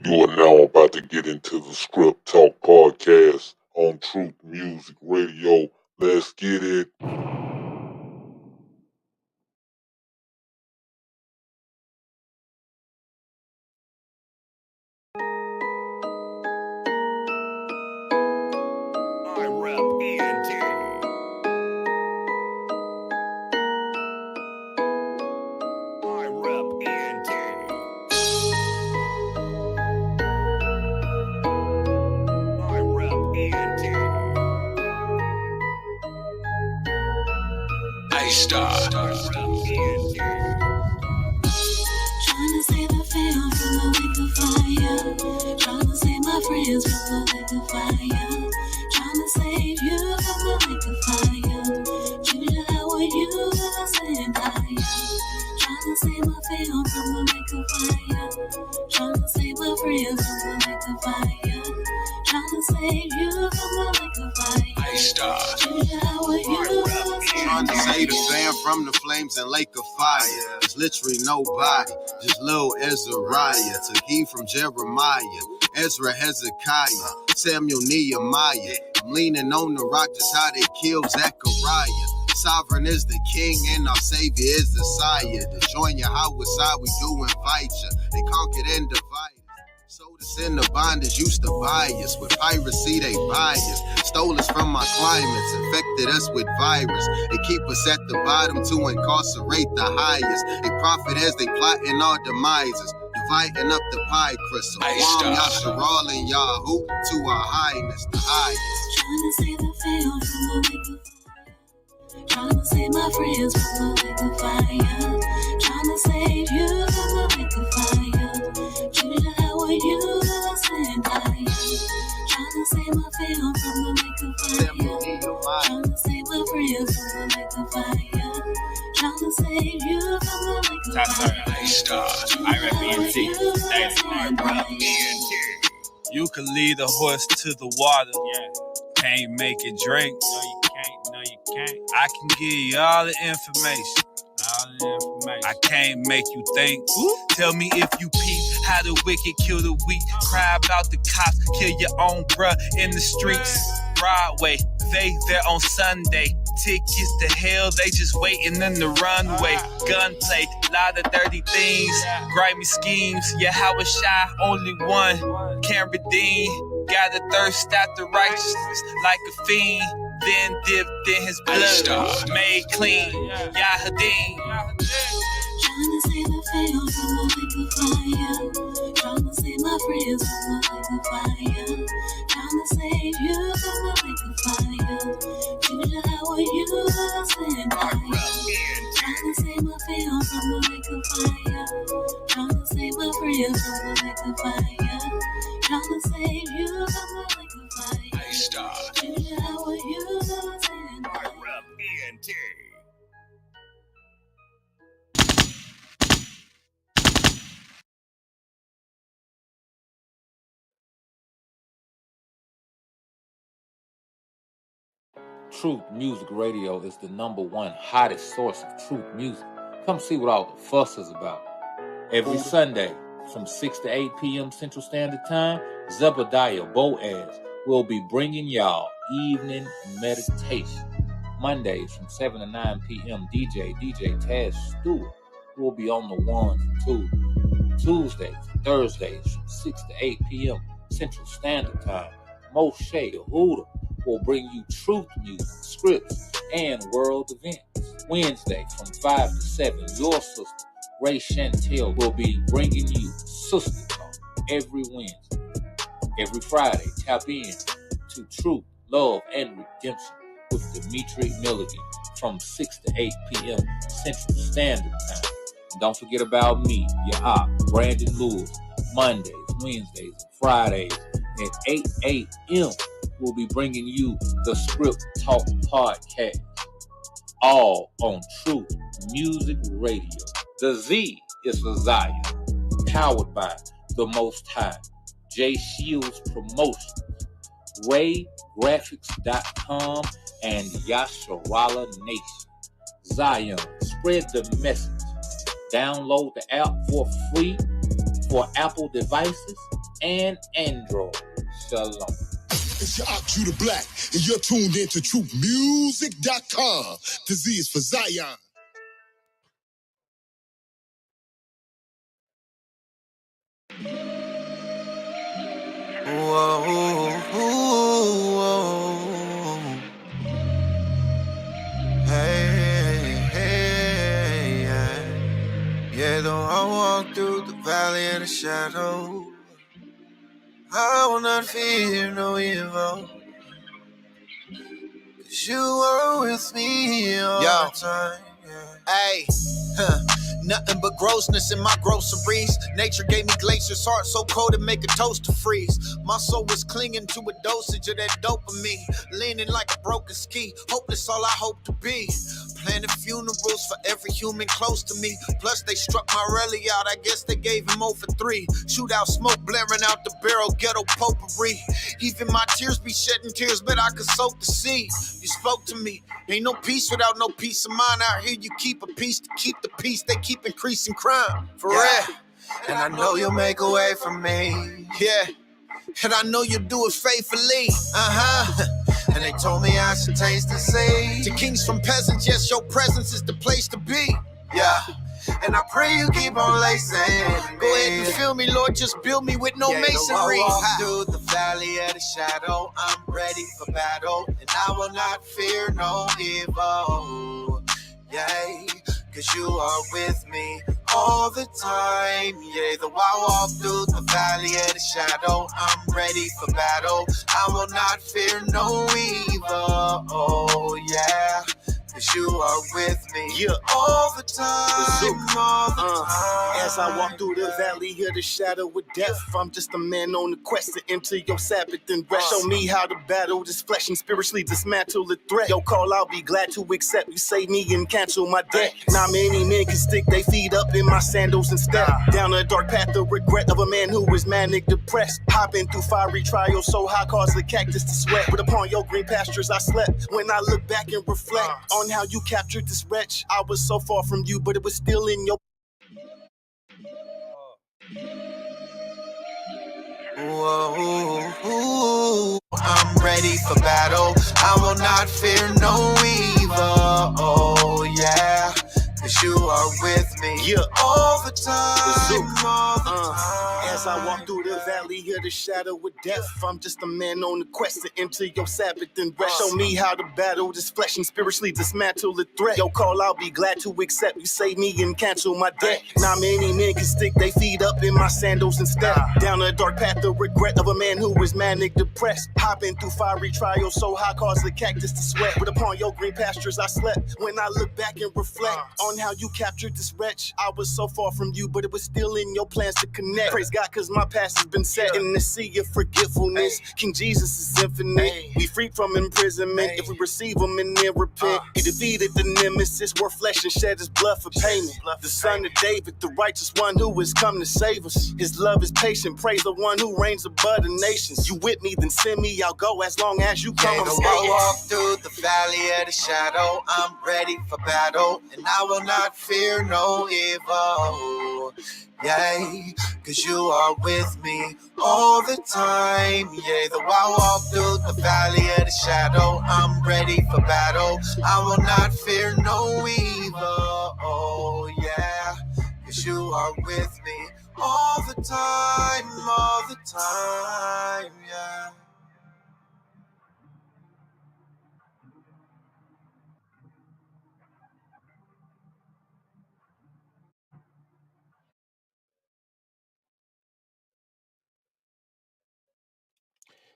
You are now about to get into the Script Talk podcast on Truth Music Radio. Let's get it. Tryna save the fam from the lake of fire. Tryna save my friends from the lake of fire. Tryna save you from the lake of fire. Junior, how are you when I stand higher? Tryna save my fam from the lake of fire. Tryna save my friends from the lake of fire. Tryna save you from the lake of fire. Junior, how are you? Trying to save the fam from the flames and lake of fire. There's literally nobody, just little Ezariah. Took heed from Jeremiah, Ezra, Hezekiah, Samuel, Nehemiah. I'm leaning on the rock, just how they killed Zechariah. Sovereign is the king and our savior is the sire. To join your house, we do invite you. They conquered and divided. Sold us in the bondage, used to buy us. With piracy, they buy us. Stole us from our climates, infected us with virus. They keep us at the bottom to incarcerate the highest. They profit as they plotting our demises, dividing up the pie crystal. Wam, Yasharal, and Yahoo to our highness, the highest. Tryna save the fam from the lake of fire. Tryna save my friends from the lake of fire. Tryna save you from the lake of fire. Junior, how are you when I stand higher? Tryna save my fam from the lake of fire. Tryna save my friends from the lake of fire. Tryna save you from the lake of fire. You can lead a horse to the water, can't make it drink. No, you can't. I can give you all the information. I can't make you think. Tell me if you peep how the wicked kill the weak. Cry about the cops, kill your own bruh in the streets. Broadway, they there on Sunday. Tickets to hell, they just waiting in the runway. Gunplay, lot of dirty things, grimy schemes. Yeah, how was shy? Only one can redeem. Got a thirst after righteousness like a fiend. Then dipped in his blood, made clean. Yahadim. Tryna save the fam from the lake of fire. Tryna save my friends from the lake of fire. Tryna save you from the lake of fire. Junior, how are you when I stand higher? Tryna save my fam from the lake of fire. Tryna save my friends from the lake of fire. Tryna save you from the lake of fire. Junior, how are you when I stand higher? Truth Music Radio is the #1 hottest source of truth music. Come see what all the fuss is about. Every Sunday from 6 to 8 p.m. Central Standard Time, Zebediah Boaz will be bringing y'all evening meditation. Mondays from 7 to 9 p.m. DJ Taz Stewart will be on the ones and twos. Tuesdays and Thursdays from 6 to 8 p.m. Central Standard Time, Moshe Yehuda will bring you truth music, scripts, and world events. Wednesday from 5 to 7, your sister, Ray Chantel, will be bringing you Sister Talk every Wednesday. Every Friday, tap in to Truth, Love, and Redemption with Dimitri Milligan from 6 to 8 p.m. Central Standard Time. And don't forget about me, your op, Brandon Lewis, Mondays, Wednesdays, and Fridays at 8 a.m. We'll be bringing you the Script Talk podcast, all on Truth Music Radio. The Z is for Zion, powered by the Most High, J Shields Promotions, RayGraphics.com, and Yasharala Nation. Zion, spread the message. Download the app for free for Apple devices and Android. Shalom. It's your Ock Judah Black, and you're tuned into truthmusic.com. The Z is for Zion. Whoa, whoa, hey, hey, yeah. Yeah, though I walk through the valley of the shadow, I will not fear no evil, 'cause you are with me all the time. Yeah. Hey, nothing but grossness in my groceries. Nature gave me glaciers, heart so cold it make a toaster freeze. My soul was clinging to a dosage of that dopamine, leaning like a broken ski. Hopeless, all I hope to be. Planning funerals for every human close to me. Plus they struck my rally out, I guess they gave him over 3. Shootout smoke blaring out the barrel, ghetto potpourri. Even my tears be shedding tears, but I could soak the sea. You spoke to me, ain't no peace without no peace of mind. Out here you keep a peace to keep the peace, they keep increasing crime, for real. And I know you'll make a way for me, yeah. And I know you'll do it faithfully, And they told me I should taste and see. To kings from peasants, yes, your presence is the place to be, yeah. And I pray you keep on lacing me. Go ahead and fill me, Lord, just build me with no masonry. I walk through the valley of the shadow, I'm ready for battle, and I will not fear no evil, yeah. 'Cause you are with me all the time, yeah. Though I walk through the valley of the shadow, I'm ready for battle. I will not fear no evil, oh yeah. 'Cause you are with me, yeah, all the time, all the time. As I walk through the valley of the shadow of death, I'm just a man on a quest to enter your Sabbath and rest. Show me how to battle this flesh and spiritually dismantle the threat. Yo, call, I'll be glad to accept. You save me and cancel my debt. Not many men can stick their feet up in my sandals and step down a dark path of regret of a man who is manic depressed. Hopping through fiery trials so high cause the cactus to sweat. But upon your green pastures I slept. When I look back and reflect on how you captured this wretch, I was so far from you, but it was still in your. Whoa, I'm ready for battle. I will not fear no evil, oh yeah. 'Cause you are with me, yeah, all the time, all the time. As I walk through the valley of the shadow of death, I'm just a man on a quest to enter your Sabbath and rest. Show me how to battle this flesh and spiritually dismantle the threat. Yo, call, I'll be glad to accept. You save me and cancel my debt. Not many men can stick their feet up in my sandals and step down a dark path of regret of a man who is manic depressed. Hopping through fiery trials so high cause the cactus to sweat. But upon your green pastures I slept. When I look back and reflect on how you captured this wretch, I was so far from you, but it was still in your plans to connect. Praise God, 'cause my past has been set in the sea of forgetfulness. King Jesus is infinite. We free from imprisonment if we receive him and then repent. He defeated the nemesis, wore flesh and shed his blood for payment. The son of David, the righteous one who has come to save us. His love is patient, praise the one who reigns above the nations. You with me, then send me, I'll go as long as you come. Yeah, though I walk through the valley of the shadow, I'm ready for battle, and I will not fear no evil, yeah. 'Cause you are with me all the time, yeah. Though I walk through the valley of the shadow, I'm ready for battle. I will not fear no evil, oh yeah. 'Cause you are with me all the time, yeah.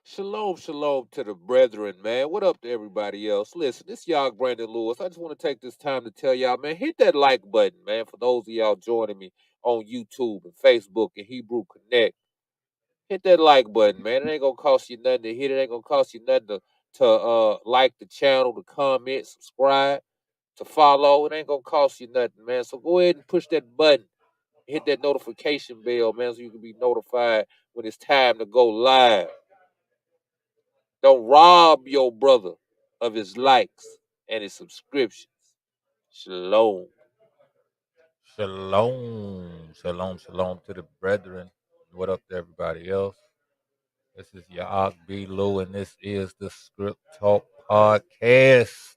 Shalom, shalom to the brethren, man. What up to everybody else? Listen, this y'all Brandon Lewis. I just want to take this time to tell y'all, man, hit that like button, man. For those of y'all joining me on YouTube and Facebook and Hebrew Connect, hit that like button, man. It ain't gonna cost you nothing to hit. It ain't gonna cost you nothing to like the channel, to comment, subscribe, to follow. It ain't gonna cost you nothing, man. So go ahead and push that button, hit that notification bell, man, so you can be notified when it's time to go live. Don't rob your brother of his likes and his subscriptions. Shalom. Shalom, shalom, shalom to the brethren. What up to everybody else? This is your B. Lou, and this is the Script Talk Podcast,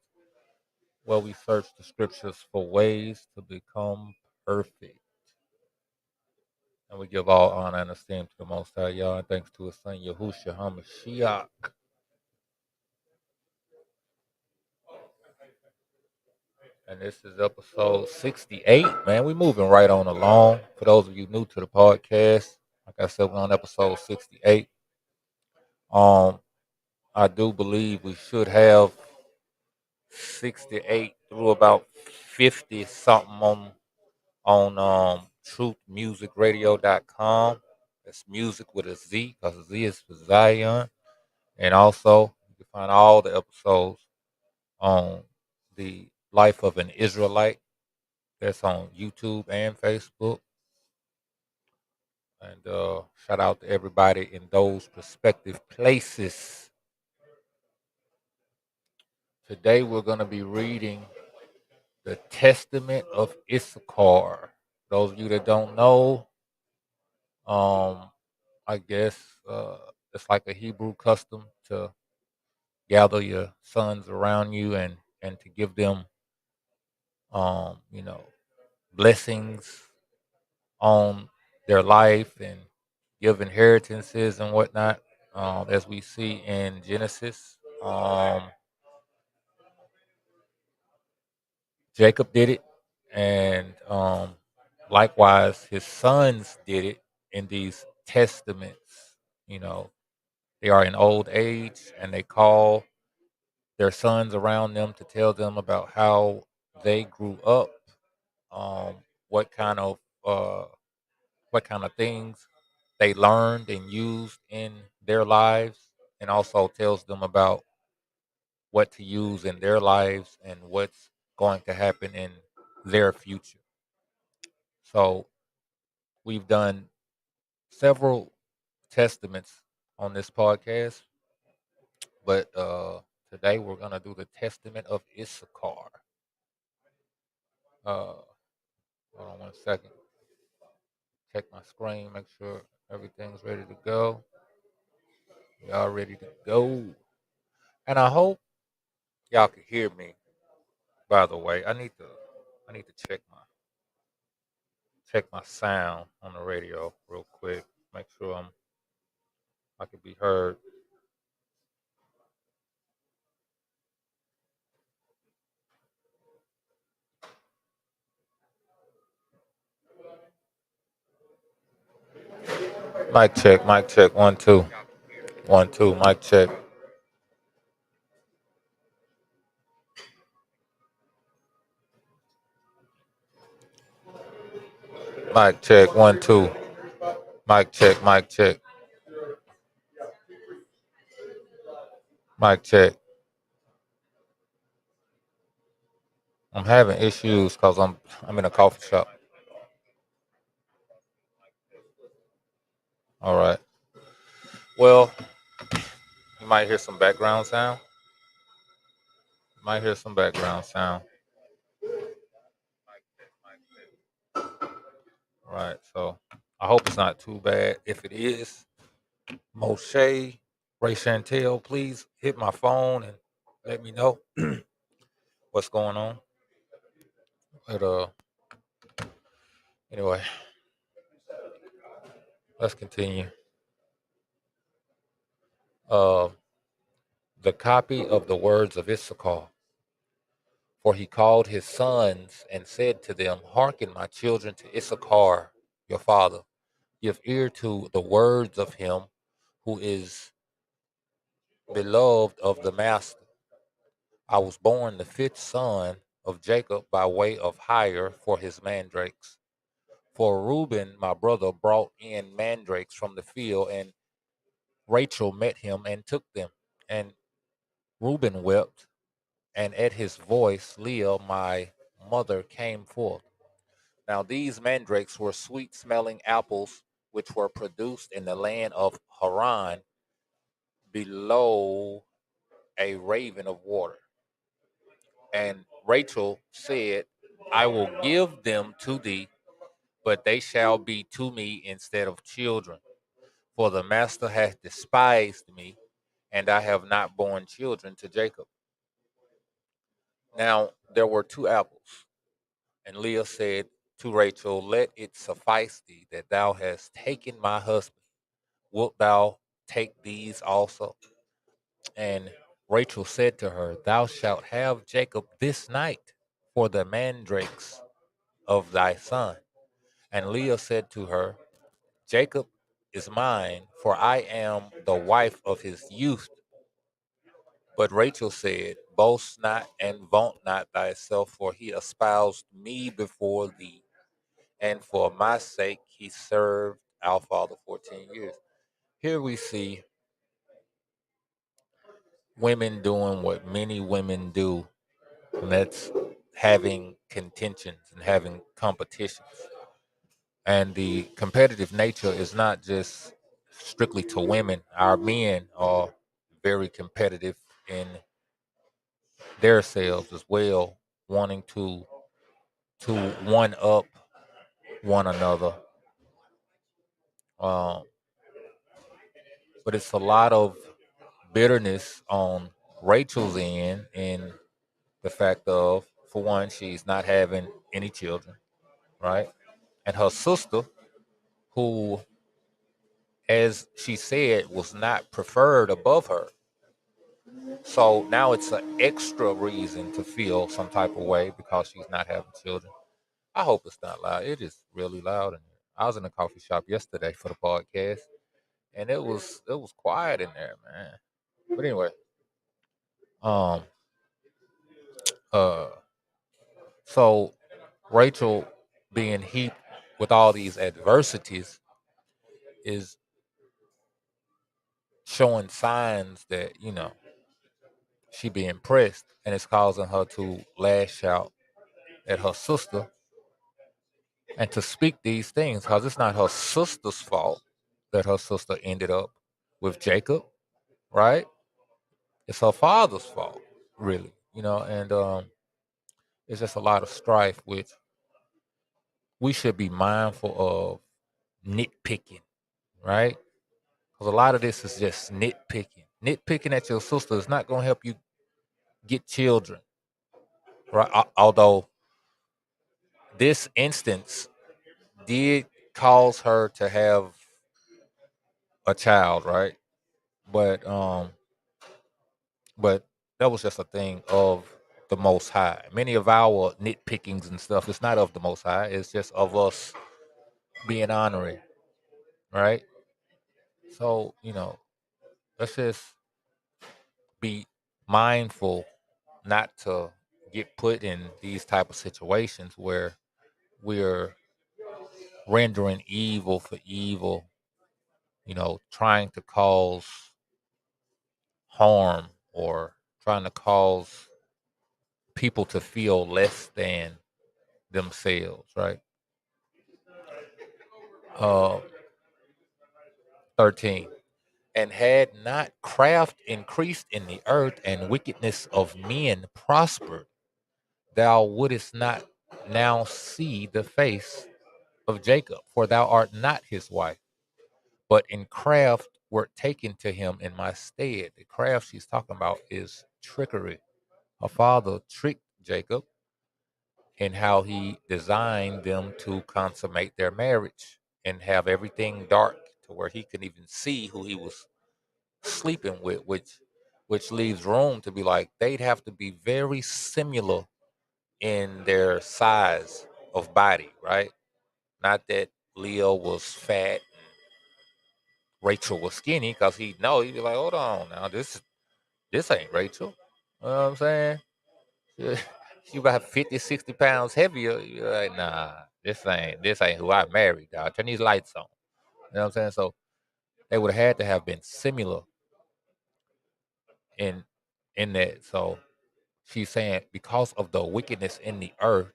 where we search the scriptures for ways to become perfect. And we give all honor and esteem to the Most High, y'all, and thanks to his son, Yahushua HaMashiach. And this is episode 68, man. We moving right on along. For those of you new to the podcast, like I said, we're on episode 68. I do believe we should have 68 through about 50 something on truthmusicradio.com. That's music with a Z, because Z is for Zion. And also you can find all the episodes on the Life of an Israelite. That's on YouTube and Facebook. And shout out to everybody in those respective places. Today we're going to be reading the Testament of Issachar. Those of you that don't know, I guess it's like a Hebrew custom to gather your sons around you and to give them, you know, blessings on their life and give inheritances and whatnot, as we see in Genesis. Jacob did it, and likewise his sons did it in these testaments. You know, they are in old age, and they call their sons around them to tell them about how they grew up, um, what kind of uh, what kind of things they learned and used in their lives, and also tells them about what to use in their lives and what's going to happen in their future. So we've done several testaments on this podcast, but today we're going to do the Testament of Issachar. Uh, Hold on 1 second. Check my screen, make sure everything's ready to go. We all ready to go. And I hope y'all can hear me. By the way, I need to check my sound on the radio real quick. Make sure I can be heard. Mic check, 1 2. 1 2, mic check. Mic check, 1 2. Mic check, mic check. Mic check. I'm having issues because I'm in a coffee shop. All right. Well, you might hear some background sound. Might hear some background sound. All right. So I hope it's not too bad. If it is, Moshe, Ray Chantel, please hit my phone and let me know what's going on. But anyway, let's continue. Uh, the copy of the words of Issachar. For he called his sons and said to them, Hearken, my children, to Issachar, your father. Give ear to the words of him who is beloved of the master. I was born the fifth son of Jacob by way of hire for his mandrakes. For Reuben, my brother, brought in mandrakes from the field, and Rachel met him and took them. And Reuben wept, and at his voice Leah, my mother, came forth. Now these mandrakes were sweet-smelling apples, which were produced in the land of Haran, below a raven of water. And Rachel said, I will give them to thee, but they shall be to me instead of children. For the master hath despised me, and I have not borne children to Jacob. Now there were 2 apples, and Leah said to Rachel, let it suffice thee that thou hast taken my husband. Wilt thou take these also? And Rachel said to her, thou shalt have Jacob this night for the mandrakes of thy son. And Leah said to her, Jacob is mine, for I am the wife of his youth. But Rachel said, boast not and vaunt not thyself, for he espoused me before thee, and for my sake he served our father 14 years. Here we see women doing what many women do, and that's having contentions and having competitions. And the competitive nature is not just strictly to women. Our men are very competitive in their selves as well, wanting to one up one another. Um, but it's a lot of bitterness on Rachel's end in the fact of, for one, she's not having any children, right? And her sister, who, as she said, was not preferred above her. So now it's an extra reason to feel some type of way because she's not having children. I hope it's not loud. It is really loud in here. I was in a coffee shop yesterday for the podcast, and it was quiet in there, man. But anyway, um, uh, so Rachel being heaped with all these adversities is showing signs that she being pressed, and it's causing her to lash out at her sister and to speak these things because it's not her sister's fault that her sister ended up with Jacob, right? It's her father's fault, really, and it's just a lot of strife, which we should be mindful of nitpicking, right? Because a lot of this is just nitpicking. Nitpicking at your sister is not going to help you get children, right? Although this instance did cause her to have a child, right? But but that was just a thing of the Most High. Many of our nitpickings and stuff, it's not of the Most High. It's just of us being honoring, right? So let's just be mindful not to get put in these type of situations where we're rendering evil for evil, trying to cause harm or trying to cause people to feel less than themselves, right? Uh, 13. And had not craft increased in the earth and wickedness of men prospered, thou wouldest not now see the face of Jacob, for thou art not his wife, but in craft wert taken to him in my stead. The craft she's talking about is trickery. Her father tricked Jacob in how he designed them to consummate their marriage and have everything dark to where he couldn't even see who he was sleeping with, which leaves room to be like they'd have to be very similar in their size of body, right? Not that Leo was fat, Rachel was skinny, because he'd know, he'd be like, hold on now, this ain't Rachel. You know what I'm saying? She about 50, 60 pounds heavier. You're like, nah, this ain't who I married, dog. Turn these lights on. You know what I'm saying? So they would have had to have been similar in that. So she's saying because of the wickedness in the earth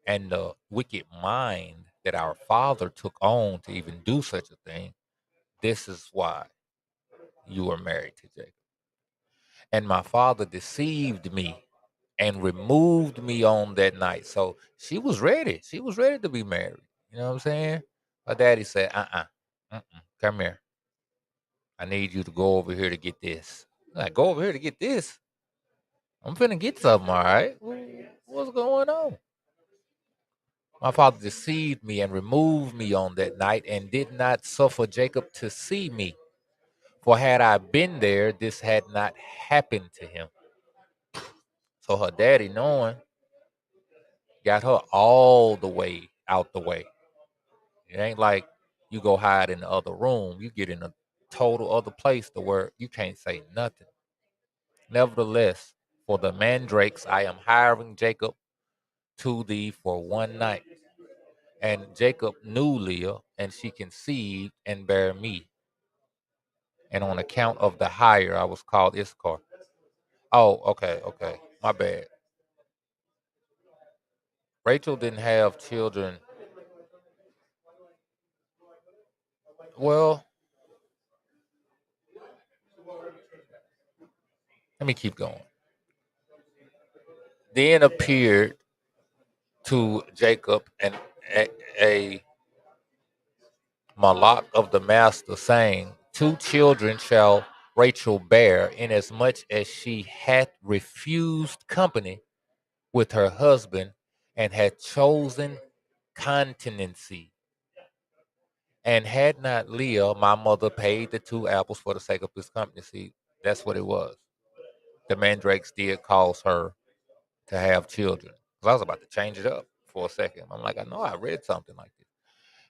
and the wicked mind that our father took on to even do such a thing, this is why you were married to Jacob. And my father deceived me and removed me on that night. So she was ready. She was ready to be married. You know what I'm saying? Her daddy said, come here. I need you to go over here to get this. Like, go over here to get this? I'm finna get something, all right? What's going on? My father deceived me and removed me on that night and did not suffer Jacob to see me. For had I been there, this had not happened to him. So her daddy, knowing, got her all the way out the way. It ain't like you go hide in the other room. You get in a total other place to where you can't say nothing. Nevertheless, for the mandrakes, I am hiring Jacob to thee for one night. And Jacob knew Leah, and she conceived and bare me. And on account of the hire, I was called Issachar. Oh, okay. My bad. Rachel didn't have children. Well, let me keep going. Then appeared to Jacob and a malak of the master, saying, two children shall Rachel bear, inasmuch as she hath refused company with her husband and had chosen continency. And had not Leah, my mother, paid the two apples for the sake of this company. See, that's what it was. The mandrakes did cause her to have children. 'Cause I was about to change it up for a second. I'm like, I know I read something like this.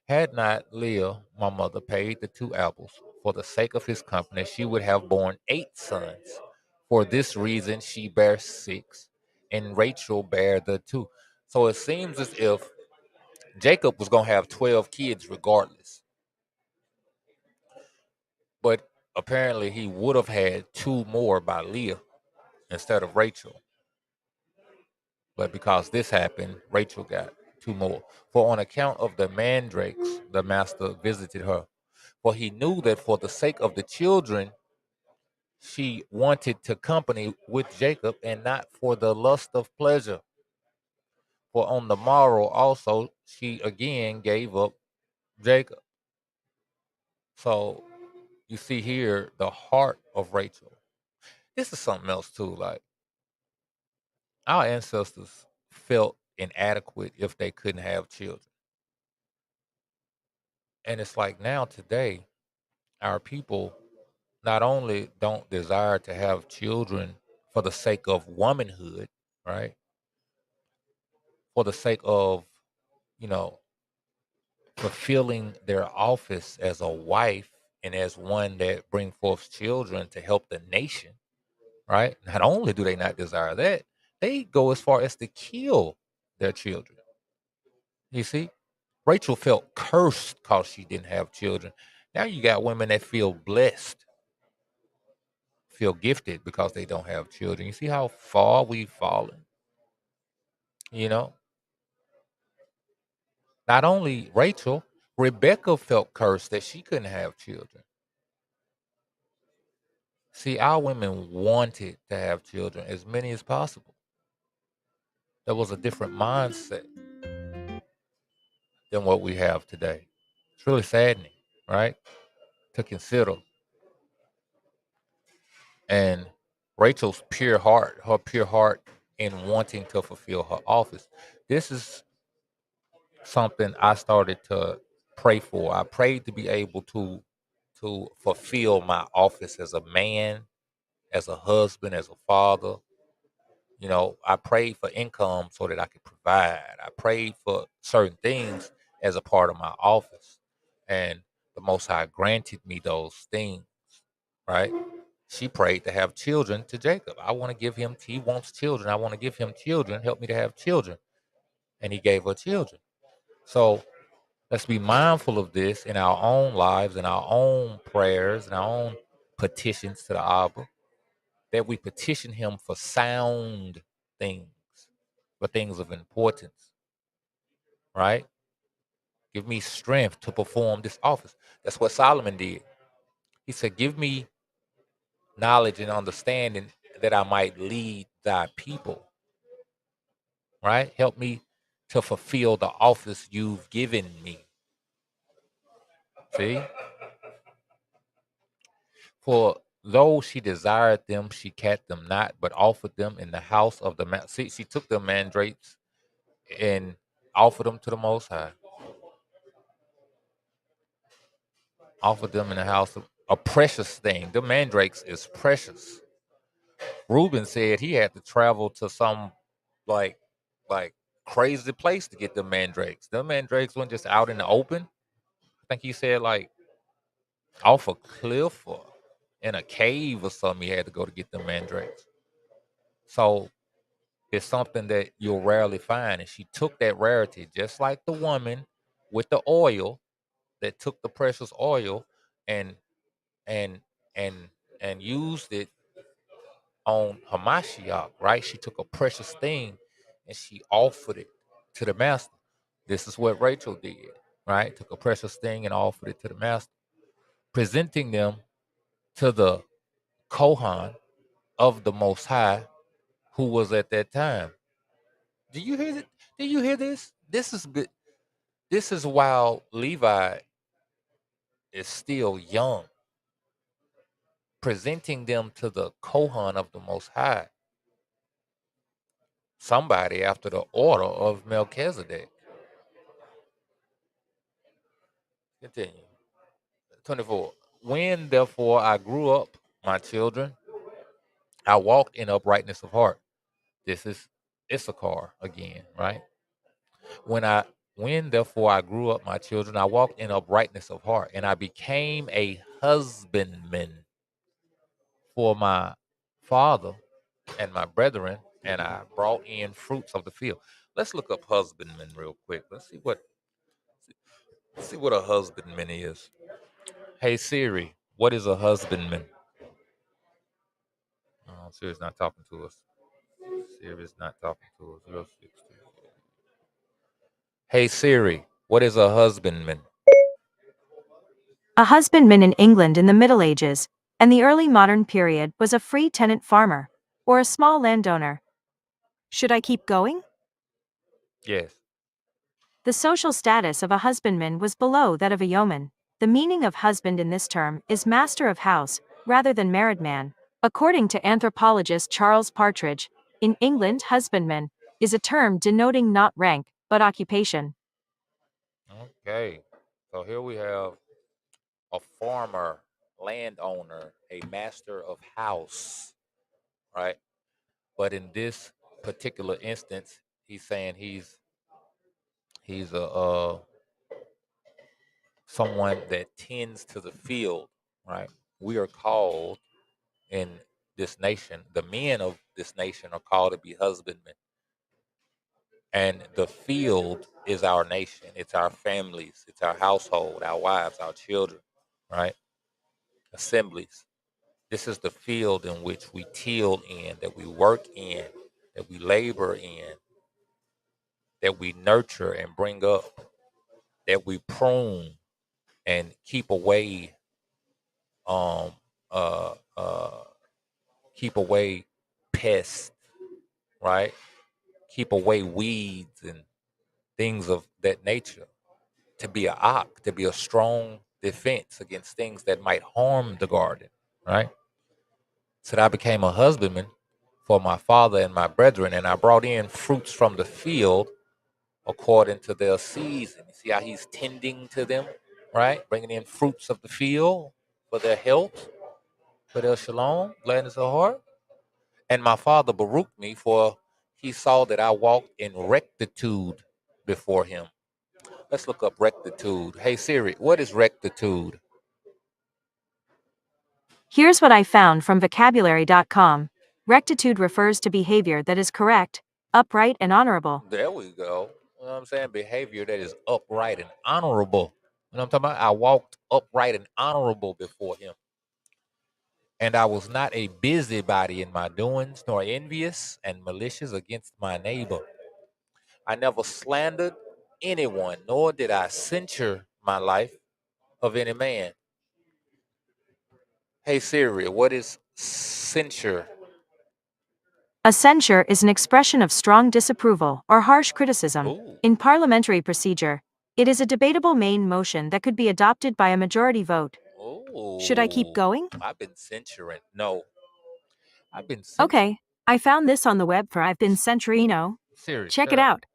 Had not Leah, my mother, paid the two apples for the sake of his company, she would have borne 8 sons. For this reason, she bare 6, and Rachel bare the 2. So it seems as if Jacob was going to have 12 kids regardless. But apparently, he would have had 2 more by Leah instead of Rachel. But because this happened, Rachel got 2 more. For on account of the mandrakes, the master visited her. For he knew that for the sake of the children, she wanted to company with Jacob and not for the lust of pleasure. For on the morrow also she again gave up Jacob. So you see here the heart of Rachel. This is something else too. Like our ancestors felt inadequate if they couldn't have children. And it's like now today, our people not only don't desire to have children for the sake of womanhood, right? For the sake of, you know, fulfilling their office as a wife and as one that bring forth children to help the nation, right? Not only do they not desire that, they go as far as to kill their children. You see, Rachel felt cursed because she didn't have children. Now you got women that feel blessed, feel gifted because they don't have children. You see how far we've fallen? You know, not only Rachel, Rebecca felt cursed that she couldn't have children. See, our women wanted to have children, as many as possible. There was a different mindset than what we have today. It's really saddening, right? To consider. And Rachel's pure heart, her pure heart in wanting to fulfill her office. This is something I started to pray for. I prayed to be able to fulfill my office as a man, as a husband, as a father. You know, I prayed for income so that I could provide. I prayed for certain things as a part of my office. And the Most High granted me those things, right? She prayed to have children to Jacob. I want to give him, he wants children. I want to give him children. Help me to have children. And he gave her children. So let's be mindful of this in our own lives, in our own prayers, in our own petitions to the Abba, that we petition him for sound things, for things of importance, right? Give me strength to perform this office. That's what Solomon did. He said, give me knowledge and understanding that I might lead thy people, right? Help me to fulfill the office you've given me. See? For though she desired them, she kept them not, but offered them in the house of the man. See, she took the mandrakes and offered them to the Most High. Offered them in the house of a precious thing. The mandrakes is precious. Reuben said he had to travel to some like like crazy place to get the mandrakes. The mandrakes weren't just out in the open. I think he said like off a cliff or in a cave or something. He had to go to get the mandrakes. So it's something that you'll rarely find. And she took that rarity, just like the woman with the oil that took the precious oil and and and and used it on Hamashiach, right? She took a precious thing and she offered it to the master. This is what Rachel did, right? Took a precious thing and offered it to the master, presenting them to the Kohan of the Most High, who was at that time. Do you hear it? Do you hear this? This is while Levi is still young, presenting them to the Kohan of the Most High, somebody after the order of Melchizedek. Continue. 24. When therefore I grew up, my children, I walked in uprightness of heart. This is Issachar again, right? When therefore I grew up, my children, I walked in uprightness of heart, and I became a husbandman for my father and my brethren, and I brought in fruits of the field. Let's look up husbandman real quick. Let's see what a husbandman is. Hey Siri, what is a husbandman? Oh, Siri's not talking to us. Siri's not talking to us. 062. Hey Siri, what is a husbandman? A husbandman in England in the Middle Ages and the early modern period was a free tenant farmer, or a small landowner. Should I keep going? Yes. The social status of a husbandman was below that of a yeoman. The meaning of husband in this term is master of house, rather than married man. According to anthropologist Charles Partridge, in England, husbandman is a term denoting not rank, but occupation. Okay. So here we have a farmer, landowner, a master of house, right? But in this particular instance, he's saying he's a someone that tends to the field, right? We are called in this nation, the men of this nation are called to be husbandmen. And the field is our nation, it's our families, it's our household, our wives, our children, right? Assemblies. This is the field in which we till in, that we work in, that we labor in, that we nurture and bring up, that we prune and keep away, um, uh, uh, keep away pests, right? Keep away weeds and things of that nature. To be a ox, to be a strong defense against things that might harm the garden, right? So I became a husbandman for my father and my brethren, and I brought in fruits from the field according to their season. You see how he's tending to them, right? Bringing in fruits of the field for their health, for their shalom, gladness of heart. And my father baruched me, for he saw that I walked in rectitude before him. Let's look up rectitude. Hey Siri, what is rectitude? Here's what I found from vocabulary.com. Rectitude refers to behavior that is correct, upright, and honorable. There we go. You know what I'm saying? Behavior that is upright and honorable. You know what I'm talking about? I walked upright and honorable before him. And I was not a busybody in my doings, nor envious and malicious against my neighbor. I never slandered anyone, nor did I censure my life of any man. Hey Siri, what is censure? A censure is an expression of strong disapproval or harsh criticism. Ooh. In parliamentary procedure, it is a debatable main motion that could be adopted by a majority vote. Ooh. Should I keep going? I've been censoring. No, I've been Okay, I found this on the web for I've been Centurino. serious. Check Shut it up. out.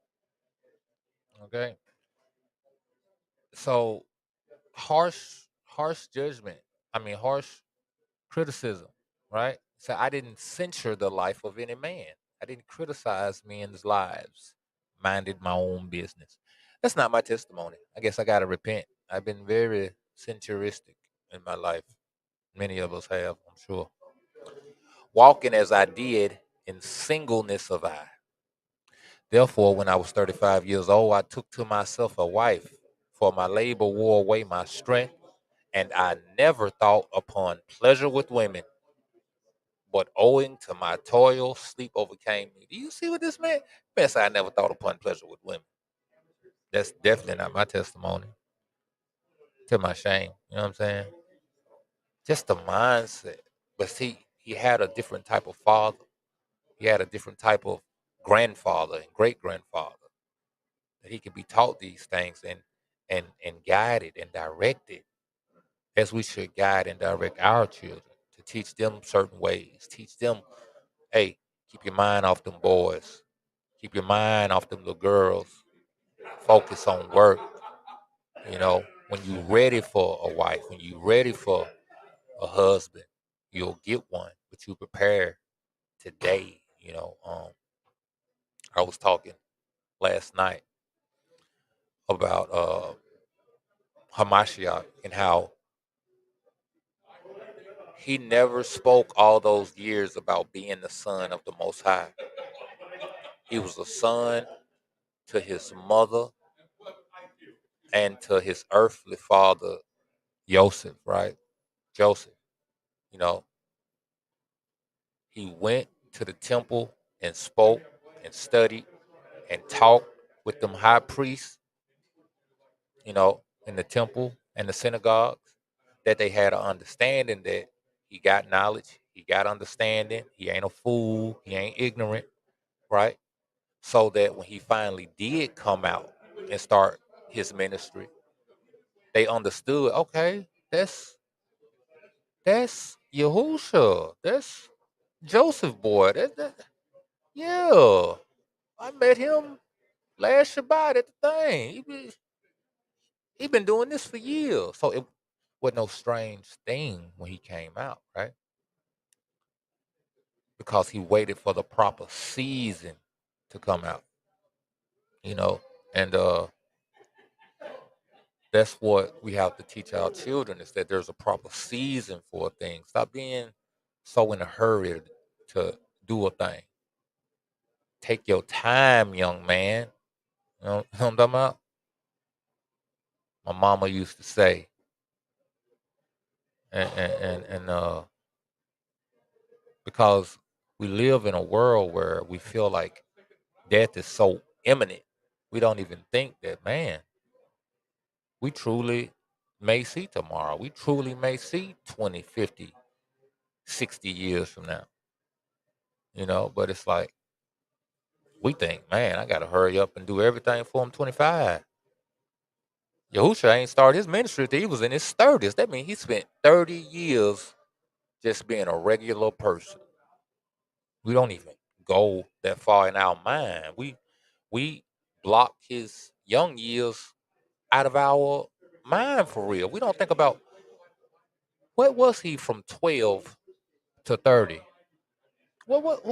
Okay. So harsh judgment. I mean, harsh criticism, right? So I didn't censure the life of any man. I didn't criticize men's lives. Minded my own business. That's not my testimony. I guess I gotta repent. I've been very censuristic in my life. Many of us have, I'm sure. Walking as I did in singleness of eye. Therefore, when I was 35 years old, I took to myself a wife, for my labor wore away my strength, and I never thought upon pleasure with women, but owing to my toil, sleep overcame me. Do you see what this meant? Man said I never thought upon pleasure with women. That's definitely not my testimony. To my shame. You know what I'm saying? Just the mindset. But see, he had a different type of father. He had a different type of grandfather and great grandfather that he could be taught these things and guided and directed as we should guide and direct our children to teach them certain ways. Teach them, hey, keep your mind off them boys. Keep your mind off them little girls. Focus on work. You know, when you're ready for a wife, when you're ready for a husband, you'll get one, but you prepare today. I was talking last night about Hamashiach and how he never spoke all those years about being the son of the Most High. He was a son to his mother and to his earthly father, Joseph, right? Joseph, you know, he went to the temple and spoke and studied and talked with them high priests, in the temple and the synagogues, that they had an understanding that he got knowledge, he got understanding, he ain't a fool, he ain't ignorant, right? So that when he finally did come out and start his ministry, they understood, okay, that's Yahusha, that's Joseph boy. Yeah, I met him last Shabbat at the thing. He been doing this for years, so it was no strange thing when he came out, right? Because he waited for the proper season to come out, you know, and that's what we have to teach our children is that there's a proper season for a thing. Stop being so in a hurry to do a thing. Take your time, young man. You know what I'm talking about? My mama used to say, and because we live in a world where we feel like death is so imminent, we don't even think that, man, we truly may see tomorrow. We truly may see 20, 50, 60 years from now, but it's like we think, man, I got to hurry up and do everything for him 25. Yahusha ain't started his ministry till he was in his 30s. That means he spent 30 years just being a regular person. We don't even go that far in our mind. We block his young years out of our mind for real. We don't think about what was he from 12 to 30. What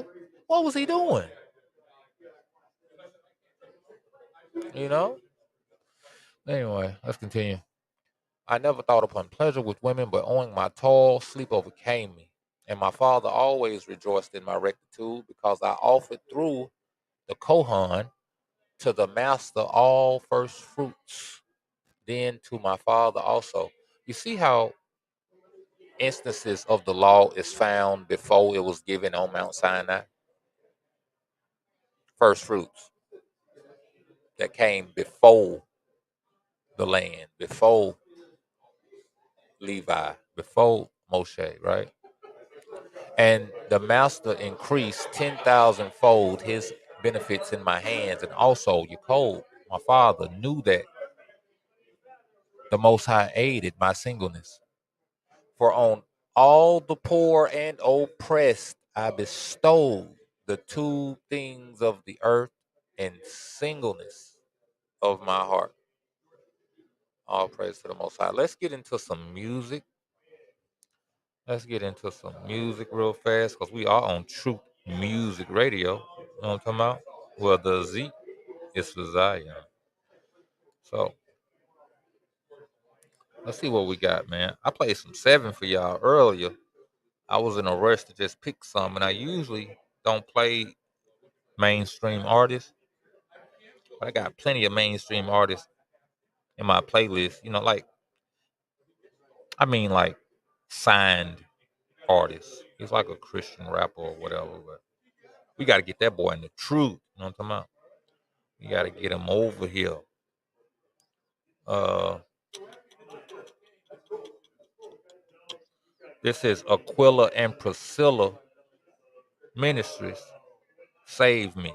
was he doing? You know. Anyway, let's continue. I never thought upon pleasure with women, but owing my toil, sleep overcame me. And my father always rejoiced in my rectitude because I offered through the Kohan to the master all first fruits, then to my father also. You see how instances of the law is found before it was given on Mount Sinai? First fruits that came before the land, before Levi, before Moshe, right? And the master increased 10,000 fold his benefits in my hands. And also, Yaakov, my father, knew that the Most High aided my singleness. For on all the poor and oppressed I bestow the two things of the earth and singleness of my heart. All praise to the Most High. Let's get into some music. Let's get into some music real fast because we are on Truth Music Radio. You know what I'm talking about? Well, the Z is for Zion. So let's see what we got, man. I played some 7 for y'all earlier. I was in a rush to just pick some, and I usually don't play mainstream artists, but I got plenty of mainstream artists in my playlist. You know, like like signed artists. He's like a Christian rapper or whatever, but we got to get that boy in the truth. You know what I'm talking about? We got to get him over here. Uh, this is Aquila and Priscilla Ministries. Save me.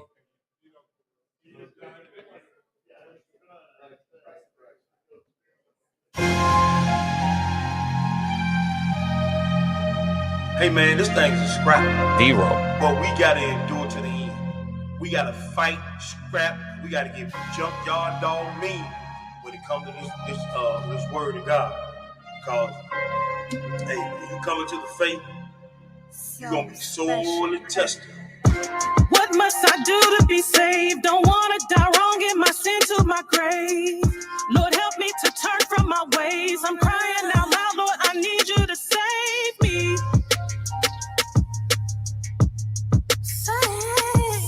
Hey man, this thing is a scrap. D-Ro. But we gotta endure to the end. We gotta fight, scrap. We gotta get junkyard dog mean when it comes to this word of God. Because hey, when you come into the faith, you're gonna be sorely tested. What must I do to be saved? Don't wanna die wrong in my sin to my grave. Lord, help me to turn from my ways. I'm crying out loud, Lord, I need you to save me.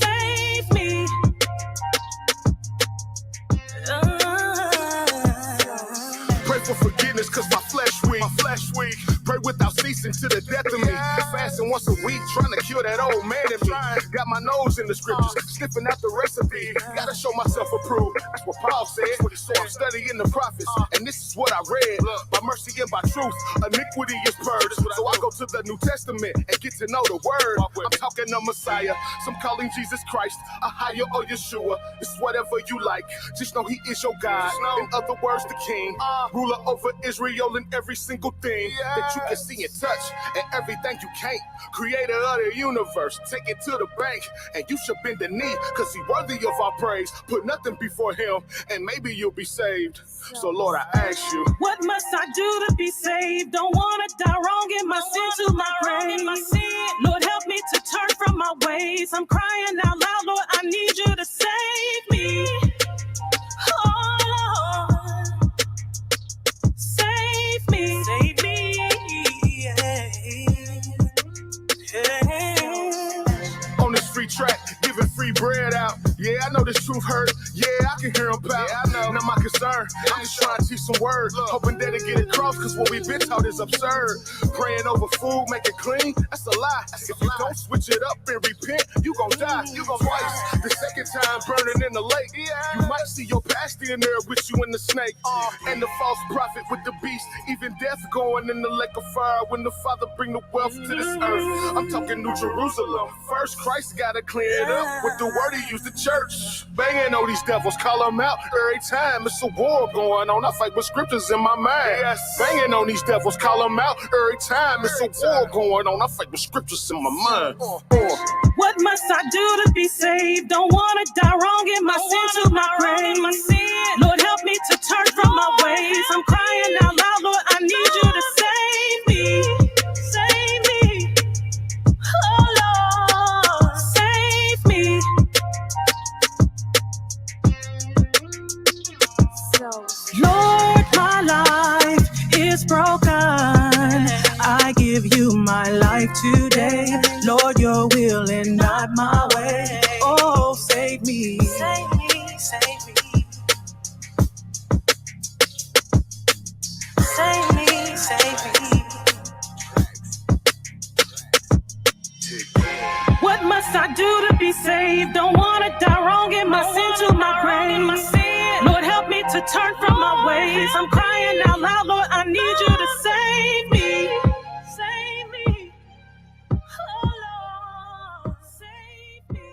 Save me. Pray for forgiveness cause my flesh weak. Pray without ceasing to the death of me. Fasting once a week, trying to cure that old man in me. Got my nose in the scriptures, sniffing out the recipe. Gotta show myself approved. That's what Paul said. So I'm studying the prophets, and this is what I read. By mercy and by truth, iniquity is purged. So I go to the New Testament and get to know the word. I'm talking the Messiah. Some call him Jesus Christ, Ahaya or Yeshua. It's whatever you like. Just know he is your God. In other words, the king. Ruler over Israel and every single thing that you can see and touch, and everything you can't. Creator of the universe, take it to the bank, and you should bend the knee, cause he worthy of our praise. Put nothing before him, and maybe you'll be saved. So Lord, I ask you, what must I do to be saved? Don't wanna die wrong in my sin to my grave. Lord, help me to turn from my ways. I'm crying out loud, Lord, I need you to save me. Oh Lord, save me. Save me. on this free track, giving free bread out. Yeah, I know this truth hurt. Yeah, I can hear him pout. Yeah, I know. Not my concern. I'm just trying to teach some word. Hoping that it get across, cause what we've been taught is absurd. Praying over food, make it clean, that's a lie. If you don't switch it up and repent, you gon' die. You gon' twice. The second time burning in the lake. You might see your pastor in there with you and the snake. And the false prophet with the beast. Even death going in the lake of fire when the Father bring the wealth to this earth. I'm talking New Jerusalem. First, Christ gotta clean it up with the word he used the church. Banging on these devils, call them out every time. It's a war going on. I fight with scriptures in my mind. Yes. Banging on these devils, call them out every time. It's a war going on. I fight with scriptures in my mind. What must I do to be saved? Don't wanna die wrong in my sin to my grave. Lord, help me to turn from my ways. I'm crying out loud, Lord, I need you to save me. Save me. Oh Lord, save me. Lord, my life is broken. I give you my life today. Lord, your will and not my way. Oh, save me. Save me, save me. Save me, save me. What must I do to be saved? Don't wanna die wrong in my sin to my grave. Lord, help me to turn from my ways. I'm crying out loud, Lord, I need you to save me. Save me. Oh Lord, save me.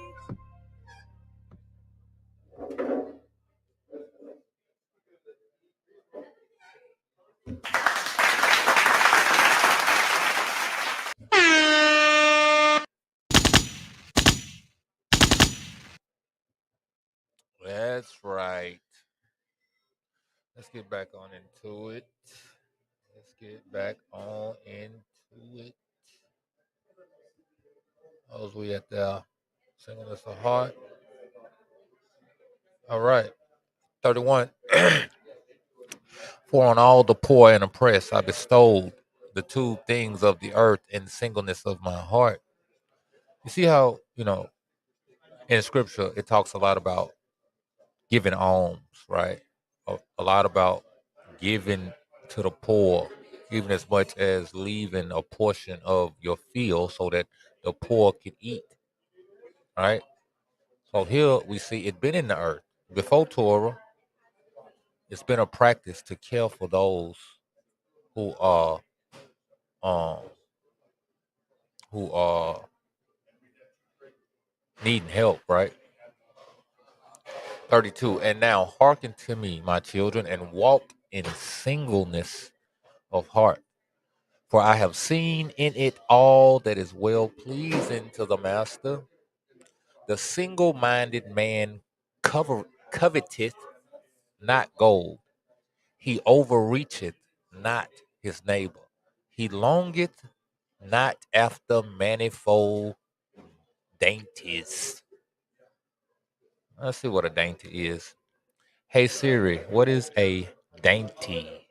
Let's get back on into it. Let's get back on into it. Those we at the singleness of heart. All right. 31. For on all the poor and oppressed I bestowed the two things of the earth in singleness of my heart. You see how, in scripture it talks a lot about giving alms, right? A lot about giving to the poor, even as much as leaving a portion of your field so that the poor can eat, right? So here we see it been in the earth. Before Torah, it's been a practice to care for those who are um who are needing help, right? 32. And now hearken to me, my children, and walk in singleness of heart. For I have seen in it all that is well pleasing to the master. The single minded man coveteth not gold, he overreacheth not his neighbor. He longeth not after manifold dainties. Let's see what a dainty is. Hey Siri, what is a dainty?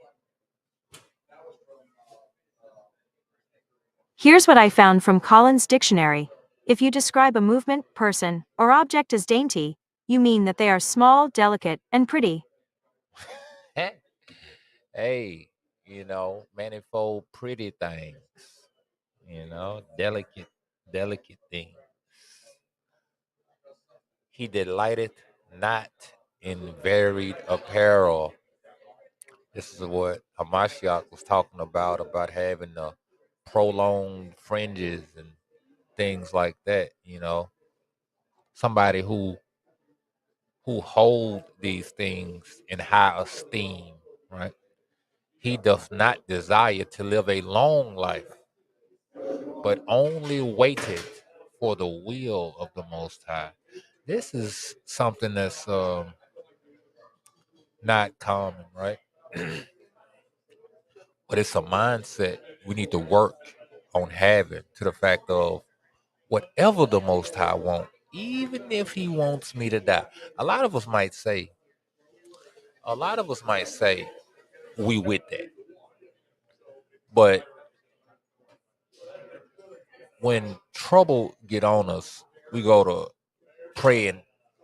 Here's what I found from Collins Dictionary. If you describe a movement, person, or object as dainty, you mean that they are small, delicate, and pretty. Hey, manifold pretty things, delicate things. He delighteth not in varied apparel. This is what Hamashiach was talking about having the prolonged fringes and things like that, Somebody who hold these things in high esteem, right? He doth not desire to live a long life, but only waited for the will of the Most High. This is something that's not common, right? But it's a mindset we need to work on having, to the fact of whatever the Most High want, even if He wants me to die. A lot of us might say, we with that, but when trouble get on us, we go to praying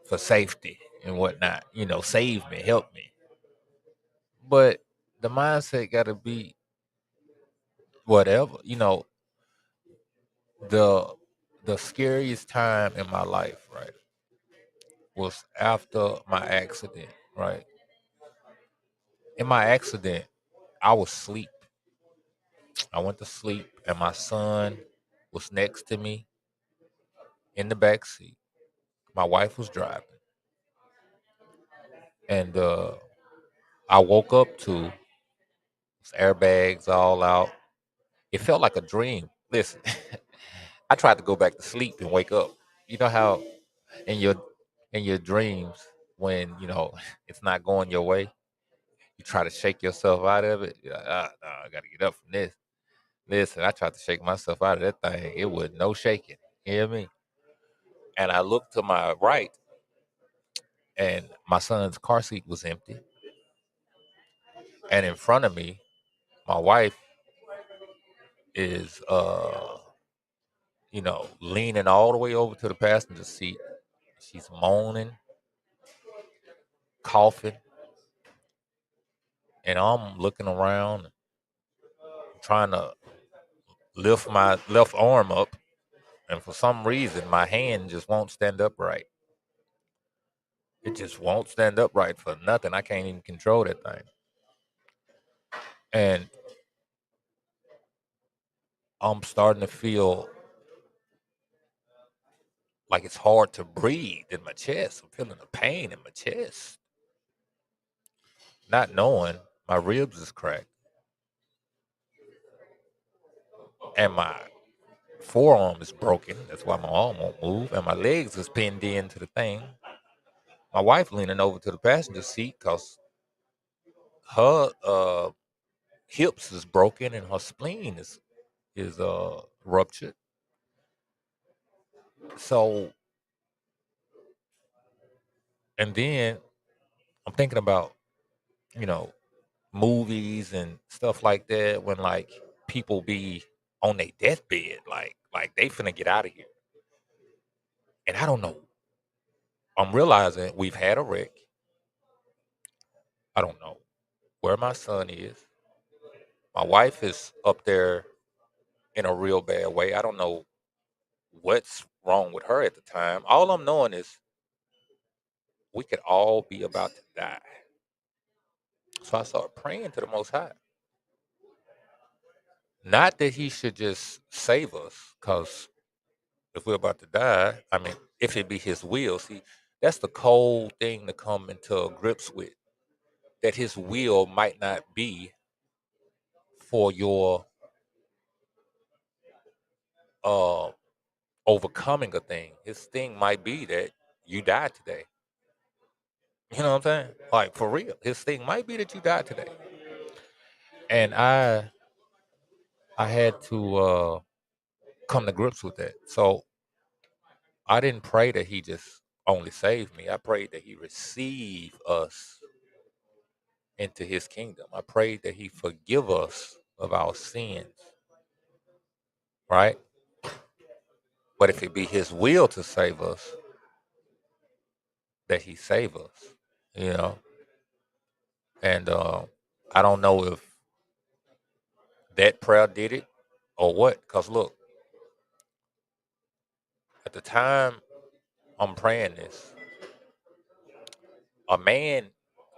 for safety and whatnot. Save me, help me. But the mindset got to be whatever. The the scariest time in my life, right, was after my accident, right? In my accident, I was asleep. I went to sleep, and my son was next to me in the back seat. My wife was driving, and I woke up to airbags all out. It felt like a dream. Listen, I tried to go back to sleep and wake up. You know how in your dreams, when it's not going your way, you try to shake yourself out of it. You're like, no, I gotta get up from this. Listen, I tried to shake myself out of that thing. It was no shaking. You hear me? And I looked to my right, and my son's car seat was empty. And in front of me, my wife is leaning all the way over to the passenger seat. She's moaning, coughing, and I'm looking around, trying to lift my left arm up, and for some reason my hand just won't stand upright. It just won't stand upright for nothing. I can't even control that thing. And I'm starting to feel like it's hard to breathe in my chest. I'm feeling the pain in my chest. Not knowing my ribs is cracked. And my forearm is broken. That's why my arm won't move. And my legs is pinned into the thing. My wife leaning over to the passenger seat because her hips is broken and her spleen is ruptured. So, and then I'm thinking about, you know, movies and stuff like that when like people be on their deathbed, like they finna get out of here. And I don't know. I'm realizing we've had a wreck. I don't know where my son is. My wife is up there in a real bad way. I don't know what's wrong with her at the time. All I'm knowing is we could all be about to die. So I started praying to the Most High. Not that He should just save us, because if we're about to die, I mean, if it be His will, see, that's the cold thing to come into grips with. That His will might not be for your uh, overcoming a thing. His thing might be that you die today. You know what I'm saying? Like for real. His thing might be that you die today. And I had to come to grips with that. So I didn't pray that He just only saved me. I prayed that He receive us into His kingdom. I prayed that He forgive us of our sins. Right? But if it be His will to save us, that He save us. You know? And I don't know if that prayer did it or what. Because look, at the time I'm praying this, a man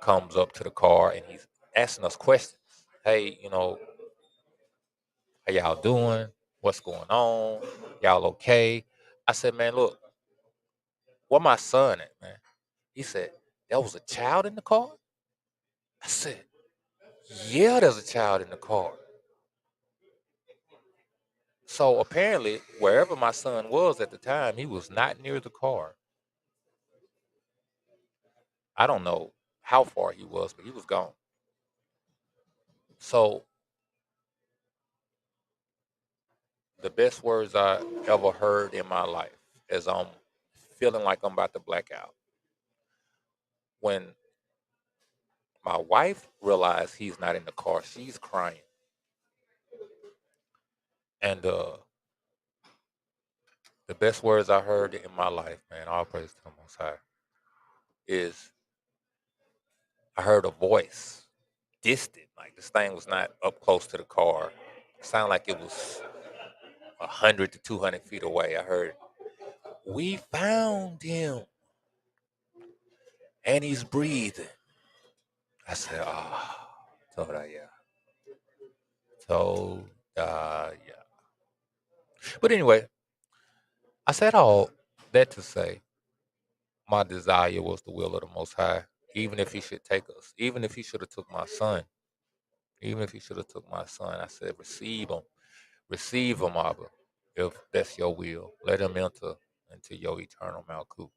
comes up to the car and he's asking us questions. Hey, you know, how y'all doing? What's going on? Y'all okay? I said, man, look, where my son at, man? He said, there was a child in the car? I said, yeah, there's a child in the car. So apparently, wherever my son was at the time, he was not near the car. I don't know how far he was, but he was gone. So the best words I ever heard in my life as I'm feeling like I'm about to black out. When my wife realized he's not in the car, she's crying. And the best words I heard in my life, man, all praise to the Most High, is I heard a voice, distant, like this thing was not up close to the car. It sounded like it was 100 to 200 feet away. I heard, we found him and he's breathing. I said, ah, Toda, yeah. But anyway, I said all that to say my desire was the will of the Most High, even if He should take us, even if He should have took my son, even if He should have took my son. I said, receive him, Abba, if that's your will. Let him enter into your eternal Malkut.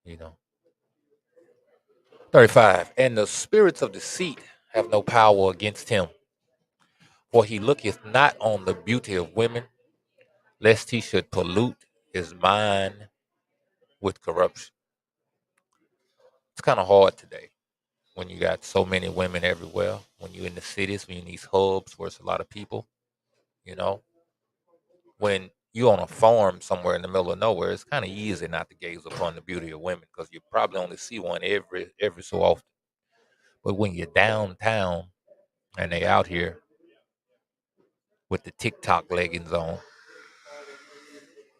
You know. 35. And the spirits of deceit have no power against him, for he looketh not on the beauty of women, lest he should pollute his mind with corruption. It's kind of hard today when you got so many women everywhere, when you're in the cities, when you're in these hubs where it's a lot of people, you know. When you're on a farm somewhere in the middle of nowhere, it's kind of easy not to gaze upon the beauty of women because you probably only see one every so often. But when you're downtown and they out here with the TikTok leggings on,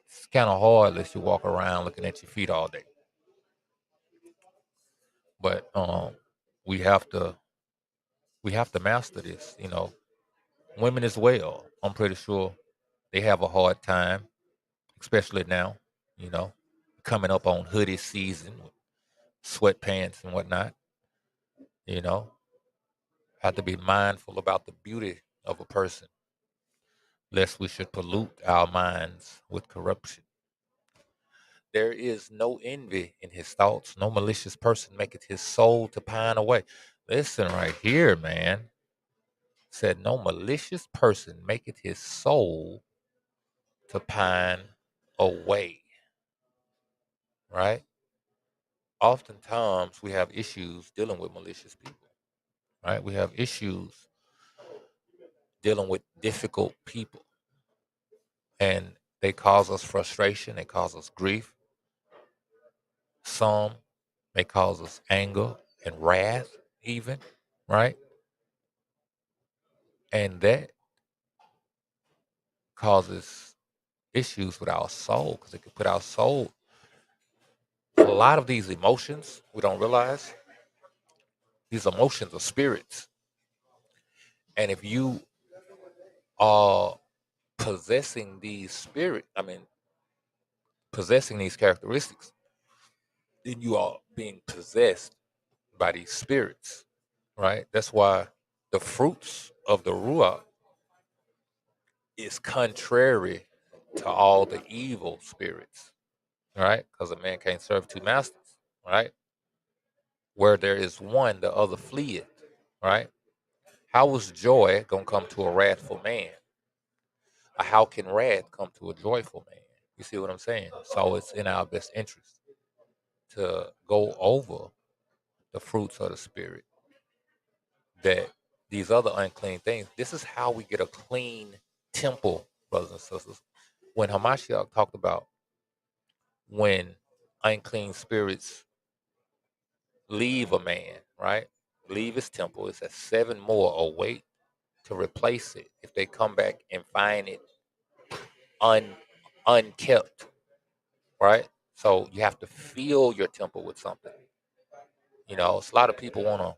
it's kind of hard unless you walk around looking at your feet all day. But we have to master this, you know. Women as well. I'm pretty sure they have a hard time, especially now, you know, coming up on hoodie season with sweatpants and whatnot, you know. Have to be mindful about the beauty of a person, lest we should pollute our minds with corruption. There is no envy in his thoughts, no malicious person maketh his soul to pine away. Listen right here, man. Said no malicious person maketh his soul to pine away. Right? Oftentimes we have issues dealing with malicious people. Right? We have issues dealing with difficult people. And they cause us frustration, they cause us grief. Some may cause us anger and wrath, even, right? And that causes issues with our soul because it can put our soul. A lot of these emotions, we don't realize, these emotions are spirits. And if you are possessing these possessing these characteristics, then you are being possessed by these spirits, right? That's why the fruits of the Ruach is contrary to all the evil spirits, right? Because a man can't serve two masters, right? Where there is one, the other fleeth, right? How was joy gonna come to a wrathful man? Or how can wrath come to a joyful man? You see what I'm saying? So it's in our best interest to go over the fruits of the spirit, that these other unclean things. This is how we get a clean temple, brothers and sisters. When Hamashiach talked about when unclean spirits leave a man, right? Leave his temple, it says 7 more await to replace it if they come back and find it un unkept, right? So you have to fill your temple with something. You know, it's a lot of people want to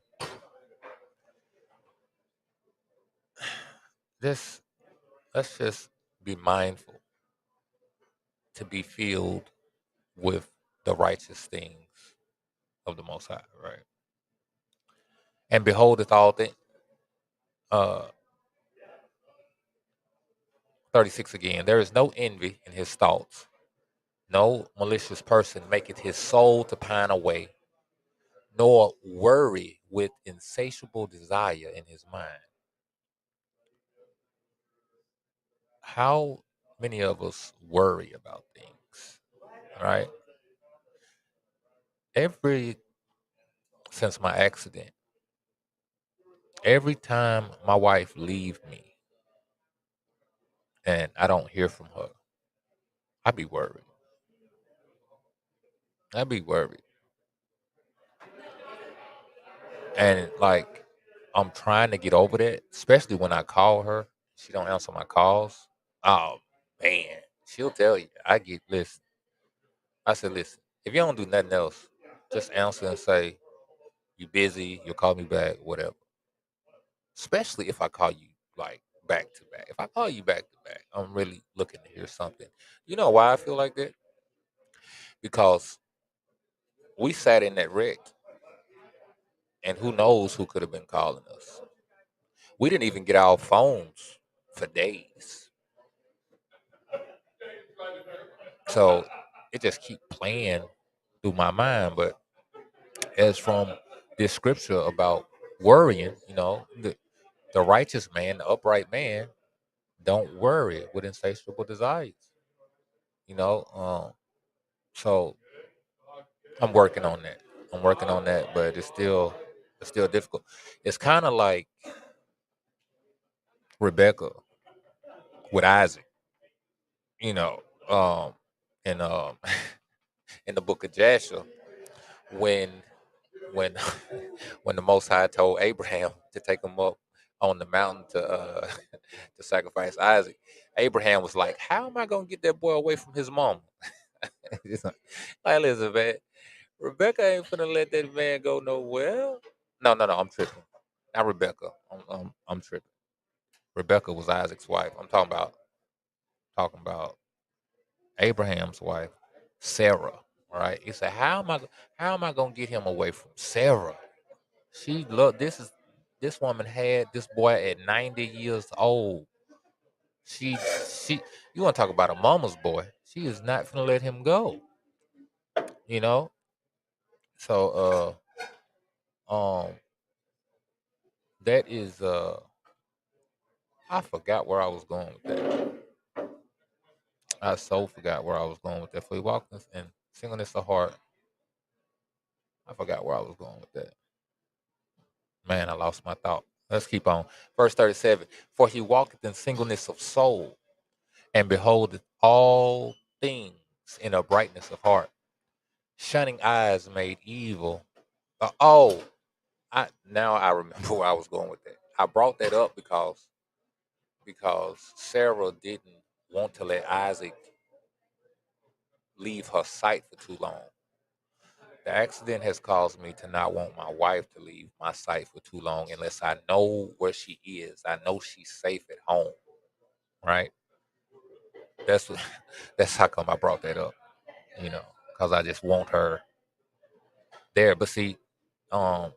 just let's just be mindful to be filled with the righteous things of the Most High, right? And beholdeth all things. 36 again. There is no envy in his thoughts. No malicious person maketh his soul to pine away, nor worry with insatiable desire in his mind. How many of us worry about things, right? Every since my accident, every time my wife leave me and I don't hear from her, I be worried. I be worried. And like I'm trying to get over that, especially when I call her, she don't answer my calls. Oh man, she'll tell you. Listen. I said, listen, if you don't do nothing else, just answer and say you busy, you'll call me back, whatever. Especially if I call you like back to back. If I call you back to back, I'm really looking to hear something. You know why I feel like that? Because we sat in that wreck, and who knows who could have been calling us. We didn't even get our phones for days. So it just keep playing through my mind. But as from this scripture about worrying, the righteous man, the upright man, don't worry with insatiable desires. You know, so I'm working on that. I'm working on that, but it's still difficult. It's kind of like Rebecca with Isaac. You know, in in the book of Jasher, when when when the Most High told Abraham to take him up on the mountain to sacrifice Isaac, Abraham was like, "How am I gonna get that boy away from his mom?" It's like, listen, man, Rebecca ain't finna let that man go nowhere. No, no, no, I'm tripping. Not Rebecca. I'm tripping. Rebecca was Isaac's wife. I'm talking about Abraham's wife, Sarah. All right. He said, how am I gonna get him away from Sarah? She look. This woman had this boy at 90 years old. She. You want to talk about a mama's boy? She is not gonna let him go. You know. So um that is I forgot where I was going with that. I so forgot where I was going with that. For he walked and singleness of heart. I forgot where I was going with that. Man, I lost my thought. Let's keep on. Verse 37. For he walketh in singleness of soul, and beholdeth all things in a brightness of heart, shunning eyes made evil. Now I remember where I was going with that. I brought that up because Sarah didn't want to let Isaac leave her sight for too long. The accident has caused me to not want my wife to leave my sight for too long unless I know where she is. I know she's safe at home, right? That's what, that's how come I brought that up, because I just want her there. But see, um,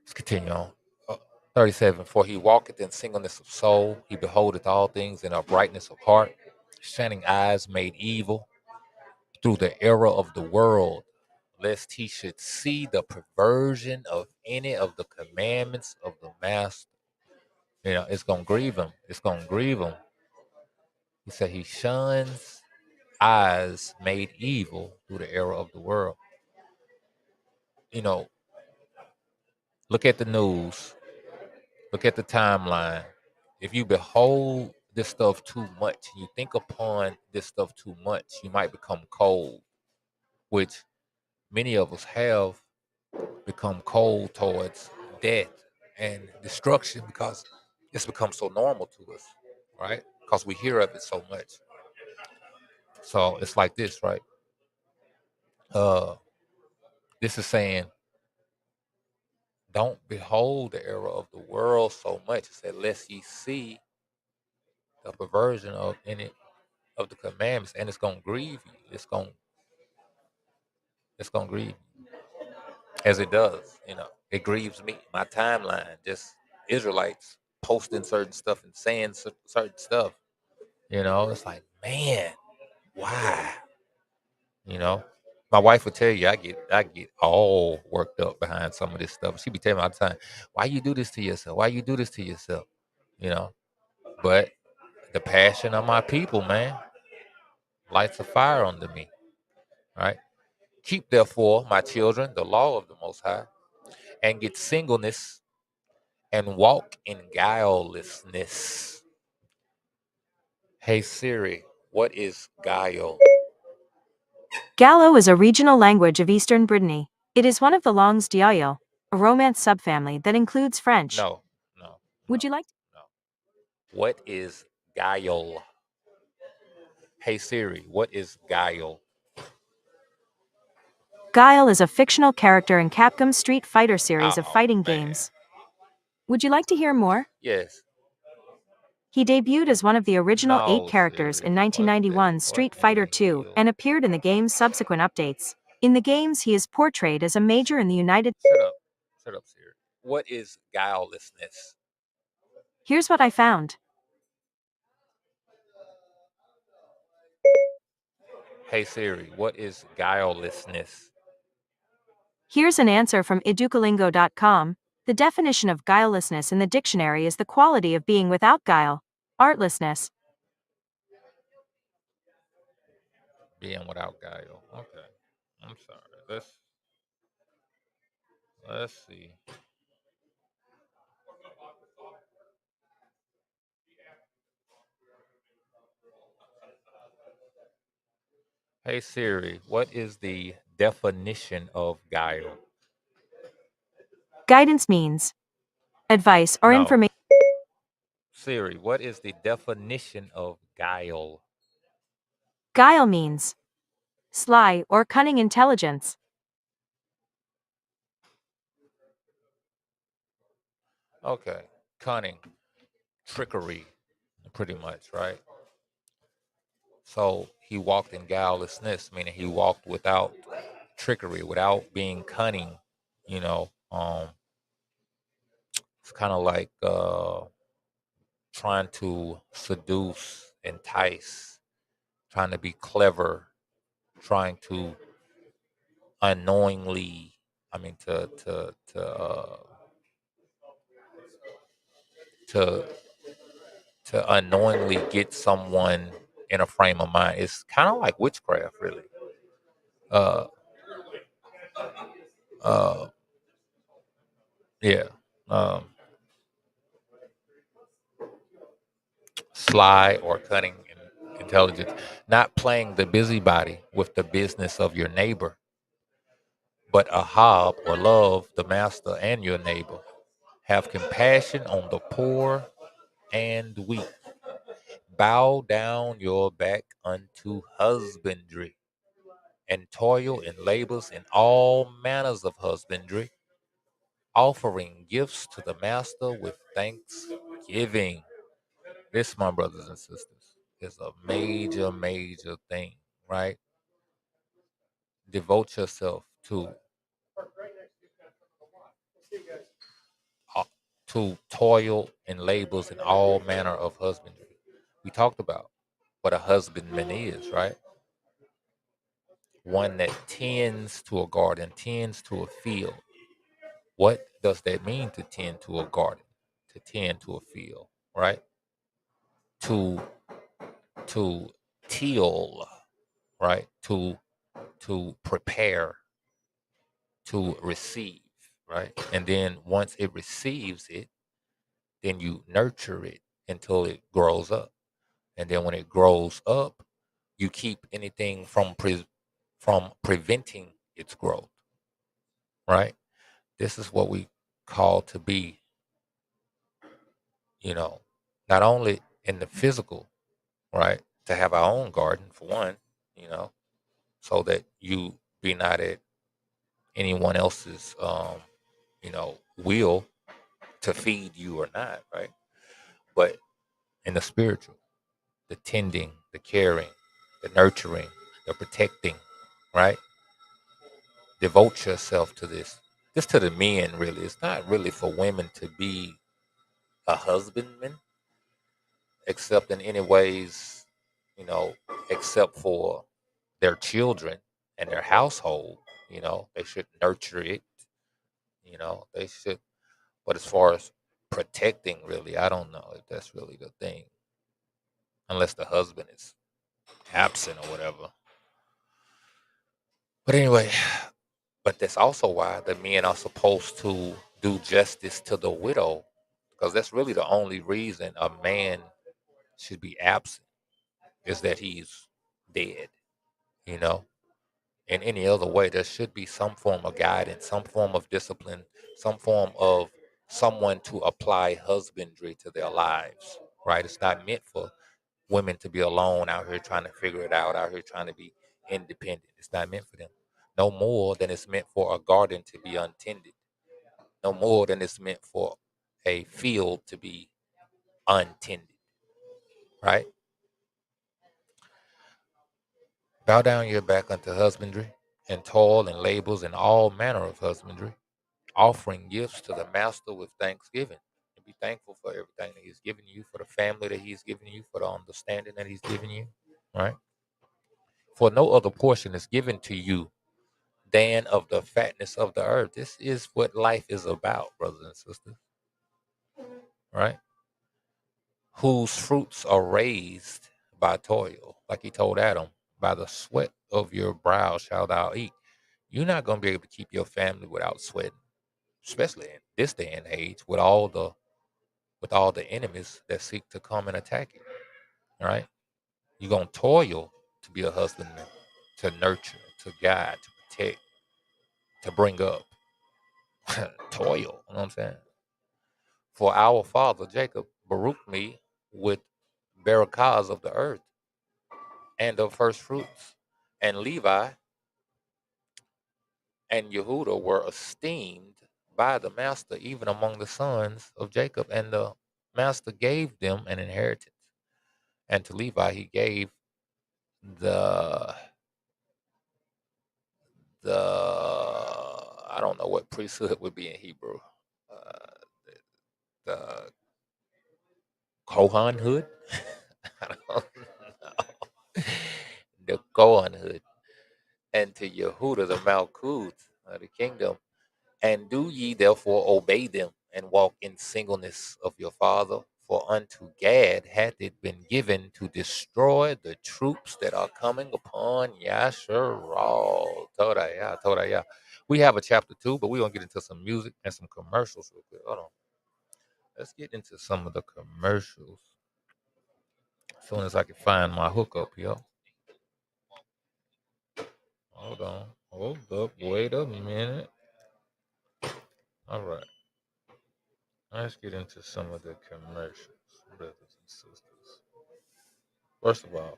let's continue on. 37. For he walketh in singleness of soul, he beholdeth all things in a brightness of heart, shining eyes made evil through the error of the world, lest he should see the perversion of any of the commandments of the master. It's gonna grieve him. It's gonna grieve him. He said he shuns eyes made evil through the error of the world. You know, look at the news, look at the timeline. If you behold this stuff too much, you think upon this stuff too much, you might become cold, which many of us have become cold towards death and destruction because it's become so normal to us, right? Because we hear of it so much. So it's like this, right? Uh, this is saying, don't behold the error of the world so much. It said, lest ye see the perversion of any of the commandments, and it's gonna grieve you. It's gonna grieve you, as it does. It grieves me. My timeline, just Israelites posting certain stuff and saying certain stuff. It's like, man, why? You know, my wife would tell you I get all worked up behind some of this stuff. She be telling me all the time, why you do this to yourself? Why you do this to yourself? You know, but the passion of my people, man, lights a fire under me. Right? Keep therefore, my children, the law of the Most High, and get singleness and walk in guilelessness. Hey Siri, what is guile? Gallo is a regional language of eastern Brittany. It is one of the langues d'oil, a Romance subfamily that includes French. No, no, Would no, you like to? no. What is guile? Hey Siri, what is guile? Guile is a fictional character in Capcom's Street Fighter series of Oh fighting man. games. Would you like to hear more? Yes. He debuted as one of the original 8 No, characters Siri. in What 1991's Street Fighter II hell? and appeared in the game's subsequent updates. In the games, he is portrayed as a major in the United States. Shut up. Shut up, Siri. What is guilelessness? Here's what I found. Hey Siri, what is guilelessness? Here's an answer from educalingo.com. The definition of guilelessness in the dictionary is the quality of being without guile, artlessness. Being without guile. Okay. I'm sorry. Let's see. Hey Siri, what is the definition of guile? Guidance means advice or No. information. Siri, what is the definition of guile? Guile means sly or cunning intelligence. Okay. Cunning, trickery, pretty much, right? So he walked in guilelessness, meaning he walked without trickery, without being cunning. It's kind of like trying to seduce, entice, trying to be clever, trying to unknowingly. I mean, to to unknowingly get someone in a frame of mind. It's kind of like witchcraft, really. Uh, uh, yeah. Um, Sly or cunning intelligence, not playing the busybody with the business of your neighbor, but ahab or love the master and your neighbor. Have compassion on the poor and weak. Bow down your back unto husbandry, and toil in labors in all manners of husbandry, offering gifts to the master with thanksgiving. This, my brothers and sisters, is a major, major thing, right? Devote yourself uh, to toil and labors in all manner of husbandry. We talked about what a husbandman is, right? One that tends to a garden, tends to a field. What does that mean to tend to a garden, to tend to a field, right? To to till, right? To prepare, to receive, right? And then once it receives it, then you nurture it until it grows up. And then when it grows up, you keep anything from preventing its growth, right? This is what we call to be, you know, not only in the physical, right? To have our own garden for one, you know, so that you be not at anyone else's will to feed you or not, right? But in the spiritual, the tending, the caring, the nurturing, the protecting, right? Devote yourself to this. This to the men, really. It's not really for women to be a husbandman, except in any ways, you know, except for their children and their household. They should nurture it. They should. But as far as protecting, really, I don't know if that's really the thing, unless the husband is absent or whatever. But anyway, but that's also why the men are supposed to do justice to the widow, because that's really the only reason a man should be absent is that he's dead. You know, in any other way, there should be some form of guidance, some form of discipline, some form of someone to apply husbandry to their lives. Right? It's not meant for women to be alone out here trying to figure it out here trying to be independent. It's not meant for them. No more than it's meant for a garden to be untended. No more than it's meant for a field to be untended. Right? Bow down your back unto husbandry, and toil and labors in all manner of husbandry, offering gifts to the master with thanksgiving. And be thankful for everything that he's given you, for the family that he's given you, for the understanding that he's given you. Right? For no other portion is given to you than of the fatness of the earth. This is what life is about, brothers and sisters. Right? Whose fruits are raised by toil. Like he told Adam, by the sweat of your brow shalt thou eat. You're not going to be able to keep your family without sweating, especially in this day and age with all the enemies that seek to come and attack you. Right? You're going to toil to be a husbandman, to nurture, to guide, to protect, to bring up. Toil, you know what I'm saying? For our father Jacob baruch me with barakahs of the earth and of first fruits. And Levi and Yehuda were esteemed by the master, even among the sons of Jacob. And the master gave them an inheritance. And to Levi he gave the the I don't know what priesthood would be in Hebrew. Uh, the Kohanhood. I don't know. The Kohanhood. And to Yehuda the Malkut, the kingdom, And do ye therefore obey them and walk in singleness of your father? For unto Gad hath it been given to destroy the troops that are coming upon Yasharal. Todaya. We have a chapter 2, but we're going to get into some music and some commercials real quick. Hold on. Let's get into some of the commercials as soon as I can find my hookup here. Hold on. Hold up. Wait a minute. All right. Let's get into some of the commercials, brothers and sisters. First of all,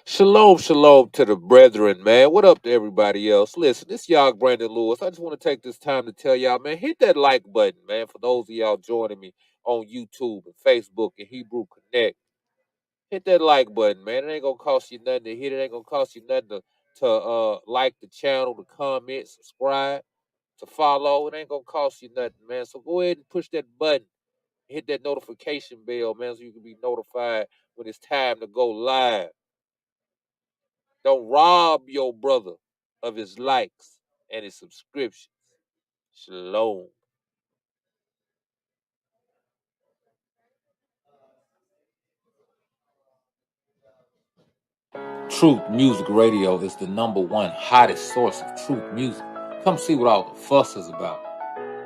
shalom to the brethren, man. What up to everybody else? Listen, this y'all Brandon Lewis. I just want to take this time to tell y'all, man, hit that like button, man, for those of y'all joining me on YouTube and Facebook and Hebrew Connect. Hit that like button, man. It ain't gonna cost you nothing to hit it. Ain't gonna cost you nothing to like the channel, to comment, subscribe, to follow. It ain't gonna cost you nothing, man. So go ahead and push that button. Hit that notification bell, man, so you can be notified when it's time to go live. Don't rob your brother of his likes and his subscriptions. Shalom. Truth Music Radio is the #1 hottest source of truth music. Come see what all the fuss is about.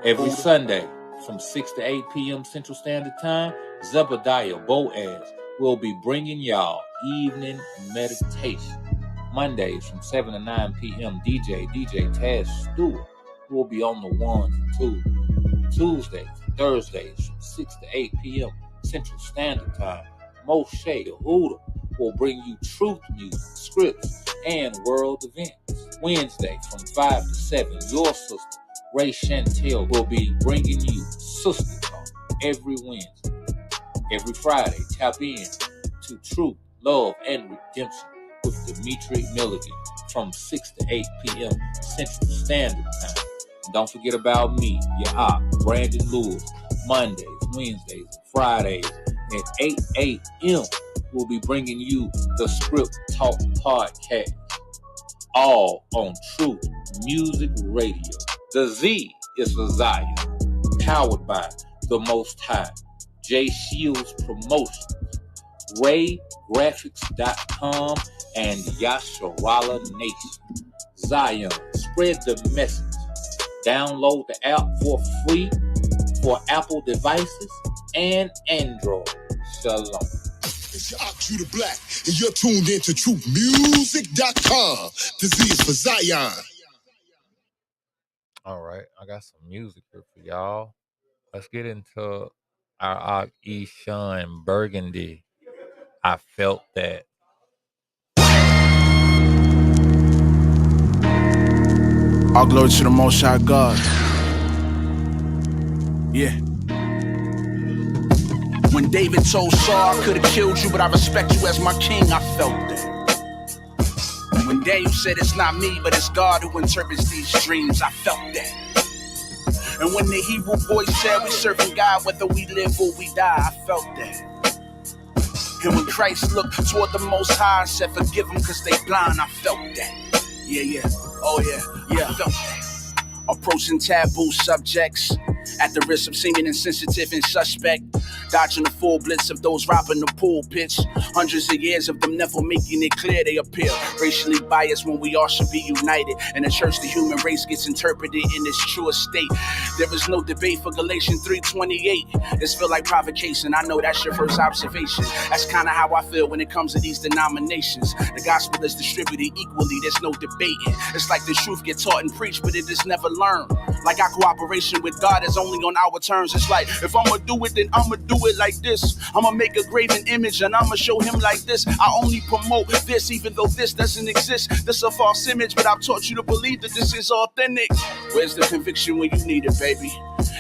Every Sunday from 6 to 8 p.m. Central Standard Time, Zebediah Boaz will be bringing y'all evening meditation. Mondays from 7 to 9 p.m., DJ Taz Stewart will be on the ones and twos. Tuesdays and Thursdays from 6 to 8 p.m. Central Standard Time, Moshe Yehuda will bring you truth music, scripts, and world events. Wednesday from 5 to 7, your sister, Ray Chantel, will be bringing you Sister Talk every Wednesday. Every Friday, tap in to Truth, Love, and Redemption with Dimitri Milligan from 6 to 8 p.m. Central Standard Time. And don't forget about me, ehat, Brandon Lewis, Mondays, Wednesdays, and Fridays at 8 a.m. We'll be bringing you the Script Talk Podcast, all on Truth Music Radio. The Z is for Zion, powered by the Most High, J Shields Promotions, RayGraphics.com, and Yasharala Nation. Zion, spread the message. Download the app for free for Apple devices and Android. Shalom. It's your Ox, the Black, and you're tuned into truthmusic.com. The Z is for Zion. All right, I got some music here for y'all. Let's get into our Eshawn Burgundy. I felt that. All glory to the Most High God. Yeah. When David told Saul, I could have killed you, but I respect you as my king, I felt that. When Daniel said it's not me, but it's God who interprets these dreams, I felt that. And when the Hebrew boy said we serving God, whether we live or we die, I felt that. And when Christ looked toward the Most High and said, forgive them because they blind, I felt that. Yeah. Oh yeah, I felt that. Approaching taboo subjects at the risk of seeming insensitive and suspect, dodging the full blitz of those robbing the pulpits. Hundreds of years of them never making it clear they appear racially biased when we all should be united. In the church, the human race gets interpreted in its truest state. There is no debate for Galatians 3:28. This feel like provocation. I know that's your first observation. That's kind of how I feel when it comes to these denominations. The gospel is distributed equally. There's no debating. It's like the truth gets taught and preached, but it is never learned. Like our cooperation with God is only on our terms. It's like, if I'ma do it, then I'ma do it like this. I'ma make a graven image and I'ma show him like this. I only promote this, even though this doesn't exist. This a false image, but I've taught you to believe that this is authentic. Where's the conviction when you need it, baby?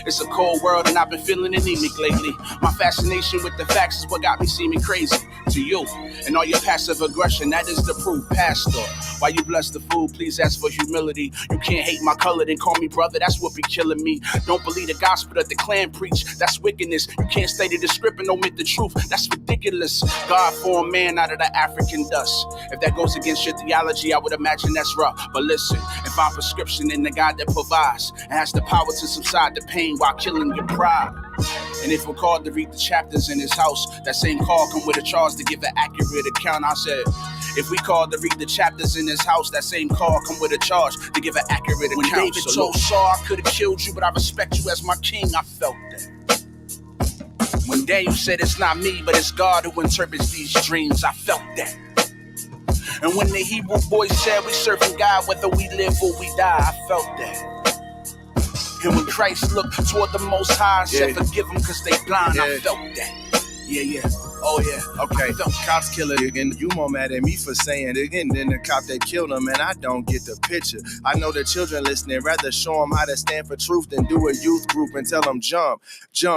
It's a cold world and I've been feeling anemic lately. My fascination with the facts is what got me seeming crazy to you. And all your passive aggression, that is the proof, Pastor. While you bless the food, please ask for humility. You can't hate my color, then call me brother, that's what be killing me. Don't believe the gospel that the Klan preach, that's wickedness. You can't stay to the script and omit the truth, that's ridiculous. God formed man out of the African dust. If that goes against your theology, I would imagine that's rough. But listen, and find prescription in the God that provides and has the power to subside the pain while killing your pride. And if we're called to read the chapters in his house, that same call come with a charge to give an accurate account. I said, if we called to read the chapters in his house, that same call come with a charge to give an accurate account. When David told Saul, I could have killed you, but I respect you as my king, I felt that. When Daniel said it's not me, but it's God who interprets these dreams, I felt that. And when the Hebrew boys said we serving God, whether we live or we die, I felt that. And when Christ looked toward the Most High and said, forgive them because they blind, I felt that. Yeah. Oh, yeah. Okay. Cops kill it again. You more mad at me for saying it again than the cop that killed him, and I don't get the picture. I know the children listening rather show them how to stand for truth than do a youth group and tell them jump.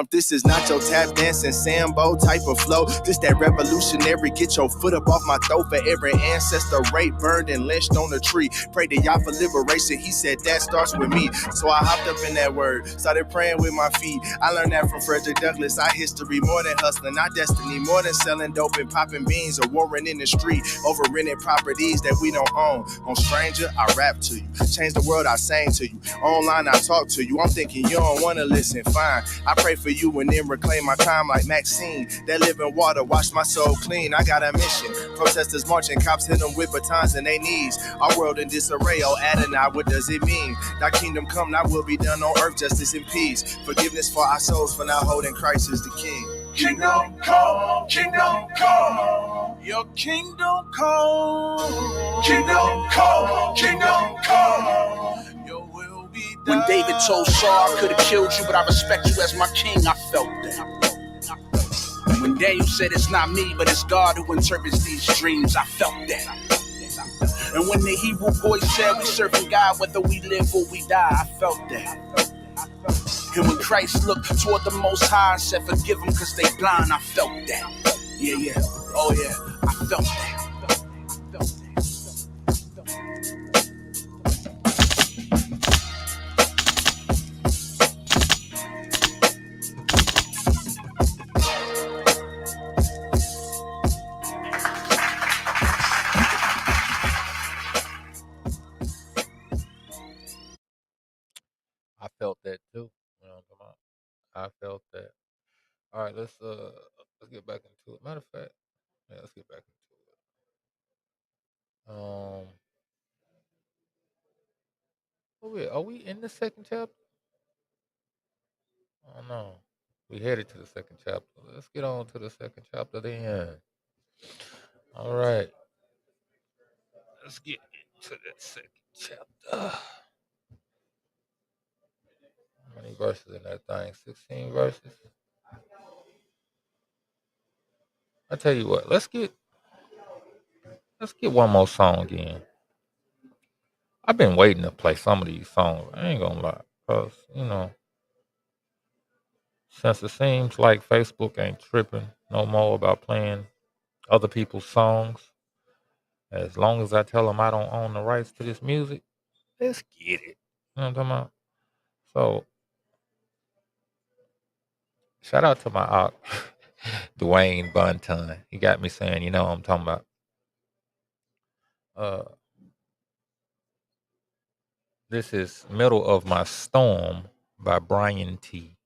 This is not your tap dancing Sambo type of flow. This that revolutionary, get your foot up off my throat for every ancestor raped, burned, and lynched on a tree. Pray to y'all for liberation. He said that starts with me. So I hopped up in that word, started praying with my feet. I learned that from Frederick Douglass. Our history more than hustling, our destiny more than selling dope and popping beans or warring in the street over rented properties that we don't own. On Stranger, I rap to you. Change the world, I sing to you. Online, I talk to you. I'm thinking you don't want to listen, fine. I pray for you and then reclaim my time like Maxine. That living water, wash my soul clean. I got a mission. Protesters marching, cops hit them with batons in their knees. Our world in disarray, oh Adonai, what does it mean? Thy kingdom come, thy will be done on earth, justice and peace. Forgiveness for our souls for not holding Christ as the King. Kingdom come, kingdom come. Your kingdom come. Kingdom come, kingdom come. Your will be done. When David told Saul, I could have killed you, but I respect you as my king, I felt that. When Daniel said it's not me, but it's God who interprets these dreams, I felt that. And when the Hebrew boys said we serving God, whether we live or we die, I felt that. And when Christ looked toward the Most High and said, forgive them because they blind, I felt that. Yeah. Oh, yeah. I felt that. I felt that too. You know what I'm talking about? I felt that. All right, let's get back into it. Matter of fact, yeah, let's get back into it. Are we in the second chapter? Oh no. We headed to the second chapter. Let's get on to the second chapter then. All right. Let's get into the second chapter. How many verses in that thing? 16 verses. I tell you what, let's get one more song again. I've been waiting to play some of these songs. I ain't gonna lie. Because, since it seems like Facebook ain't tripping no more about playing other people's songs, as long as I tell them I don't own the rights to this music, let's get it. You know what I'm talking about? So, shout out to my Dwayne Bunton. He got me saying, you know what I'm talking about. This is Middle of My Storm by Brian T.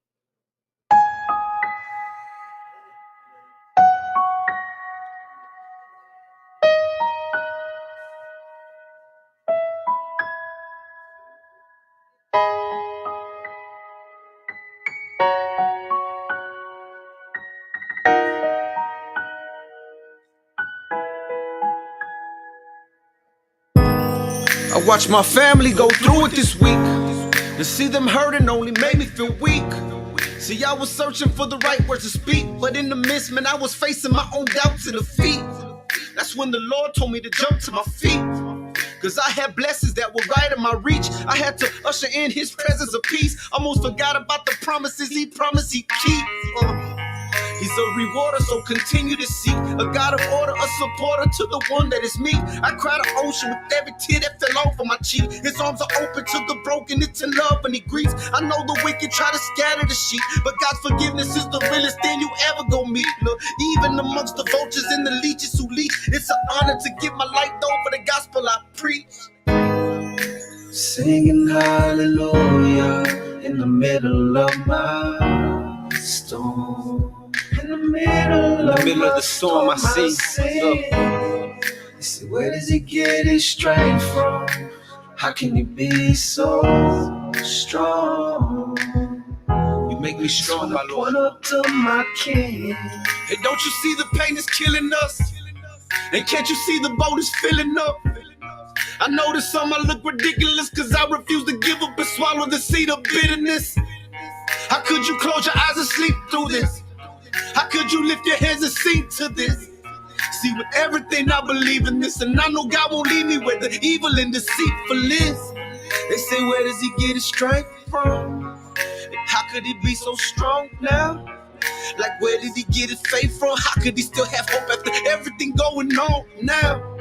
I watched my family go through it this week. To see them hurting only made me feel weak. See, I was searching for the right words to speak, but in the midst, man, I was facing my own doubts and defeat. That's when the Lord told me to jump to my feet. Cause I had blessings that were right in my reach. I had to usher in his presence of peace. Almost forgot about the promises he promised he'd keep. He's a rewarder, so continue to seek a God of order, a supporter to the one that is me. I cried an ocean with every tear that fell off of my cheek. His arms are open to the broken, it's in love and he greets. I know the wicked try to scatter the sheep, but God's forgiveness is the realest thing you ever go meet. Look, even amongst the vultures and the leeches who leech, it's an honor to give my life though for the gospel I preach. Singing hallelujah in the middle of my storm. In the middle of the storm, I see. You see, where does he get his strength from? How can he be so strong? You make me strong, my Lord. Point up to my King. Hey, don't you see the pain is killing us? And can't you see the boat is filling up? I know this song might look ridiculous, cause I refuse to give up and swallow the seed of bitterness. How could you close your eyes and sleep through this? How could you lift your hands and sing to this? See, with everything I believe in this, and I know God won't leave me with the evil and deceitful is. They say, where does he get his strength from? And how could he be so strong now? Like, where did he get his faith from? How could he still have hope after everything going on now?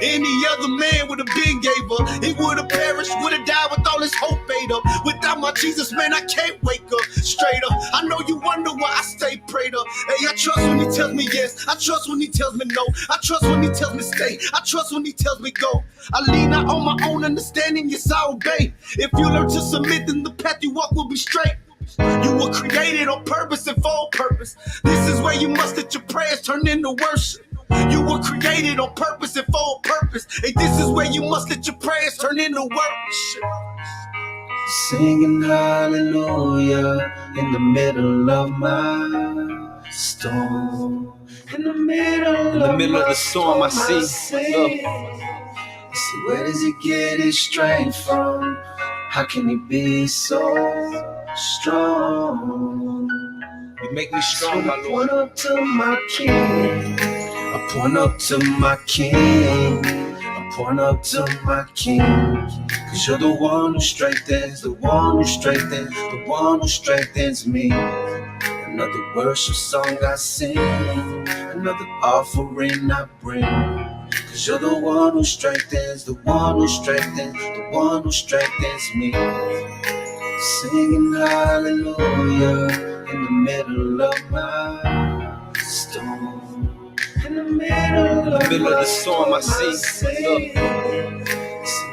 Any other man would have been gave up. He would have perished, would have died with all his hope made up. Without my Jesus, man, I can't wake up straight up. I know you wonder why I stay prayed up. Hey, I trust when he tells me yes. I trust when he tells me no. I trust when he tells me stay. I trust when he tells me go. I lean not on my own understanding, yes, I obey. If you learn to submit, then the path you walk will be straight. You were created on purpose and for a purpose. This is where you must let your prayers turn into worship. You were created on purpose and for a purpose. Hey, this is where you must let your prayers turn into worship. Singing hallelujah in the middle of my storm. In the middle of the storm, I see. See, where does he get his strength from? How can he be so strong? You make me strong, my Lord. I point up to my King. I point up to my King. I point up to my King. Cause you're the one who strengthens, the one who strengthens, the one who strengthens me. Another worship song I sing, another offering I bring. Cause you're the one who strengthens, the one who strengthens, the one who strengthens me. Singing hallelujah in the middle of my storm. In the middle of the storm, I see. See,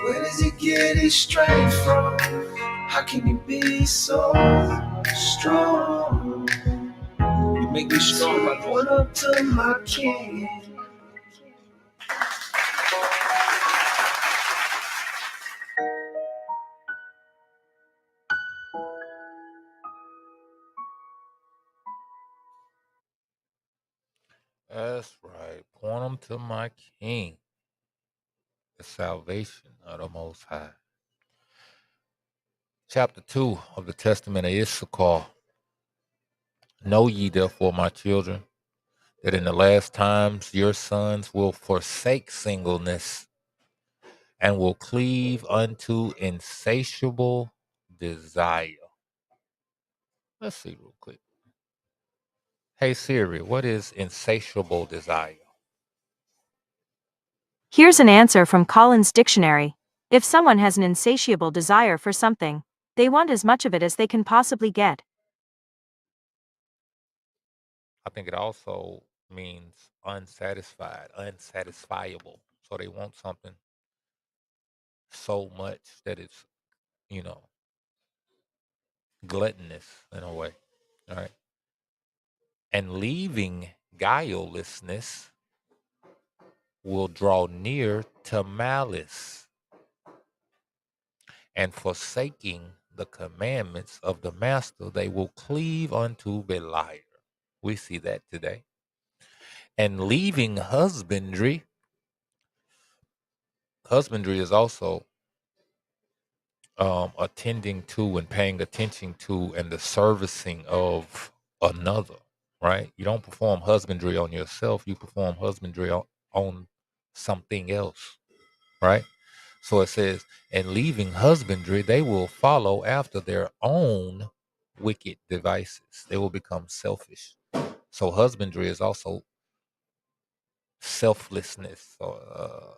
where does he get his strength from? How can he be so strong? You make me strong, my Lord. Point up to my King. That's right. Point them to my King, the salvation of the Most High. Chapter 2 of the Testament of Issachar. Know ye therefore, my children, that in the last times your sons will forsake singleness and will cleave unto insatiable desire. Let's see real quick. Hey Siri, what is insatiable desire? Here's an answer from Collins Dictionary. If someone has an insatiable desire for something, they want as much of it as they can possibly get. I think it also means unsatisfied, unsatisfiable. So they want something so much that it's, gluttonous in a way. All right. And leaving guilelessness will draw near to malice, and forsaking the commandments of the master, they will cleave unto Beliar. We see that today. And leaving husbandry is also attending to and paying attention to and the servicing of another, right? You don't perform husbandry on yourself, you perform husbandry on something else, right? So it says, and leaving husbandry, they will follow after their own wicked devices. They will become selfish. So husbandry is also selflessness. Or,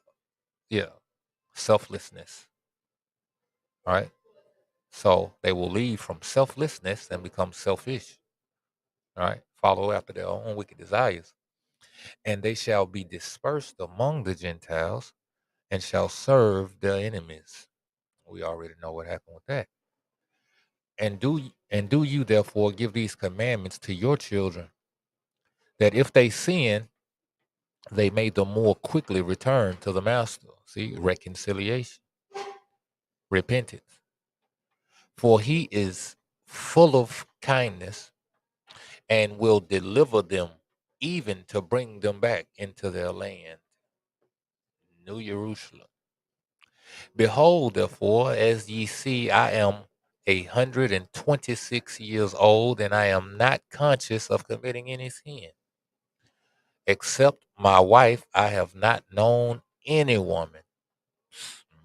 yeah, selflessness. All right. So they will leave from selflessness and become selfish. All right. Follow after their own wicked desires. And they shall be dispersed among the Gentiles and shall serve their enemies. We already know what happened with that. And do you therefore give these commandments to your children, that if they sin, they may the more quickly return to the master. See, reconciliation, repentance. For he is full of kindness and will deliver them, even to bring them back into their land, New Jerusalem. Behold, therefore, as ye see, I am 126 years old, and I am not conscious of committing any sin. Except my wife, I have not known any woman.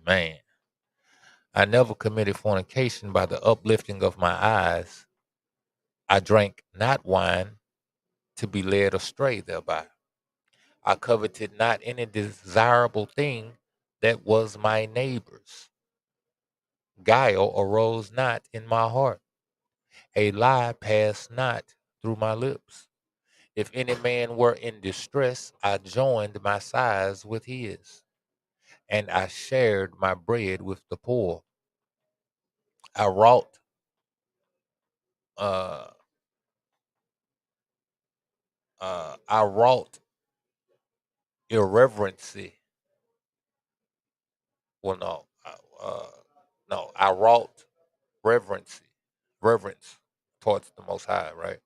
Man, I never committed fornication by the uplifting of my eyes. I drank not wine to be led astray thereby. I coveted not any desirable thing that was my neighbor's. Guile arose not in my heart. A lie passed not through my lips. If any man were in distress, I joined my sighs with his, and I shared my bread with the poor. I wrought uh I wrought irreverency. Well, no, no, I wrought reverence towards the Most High. Right?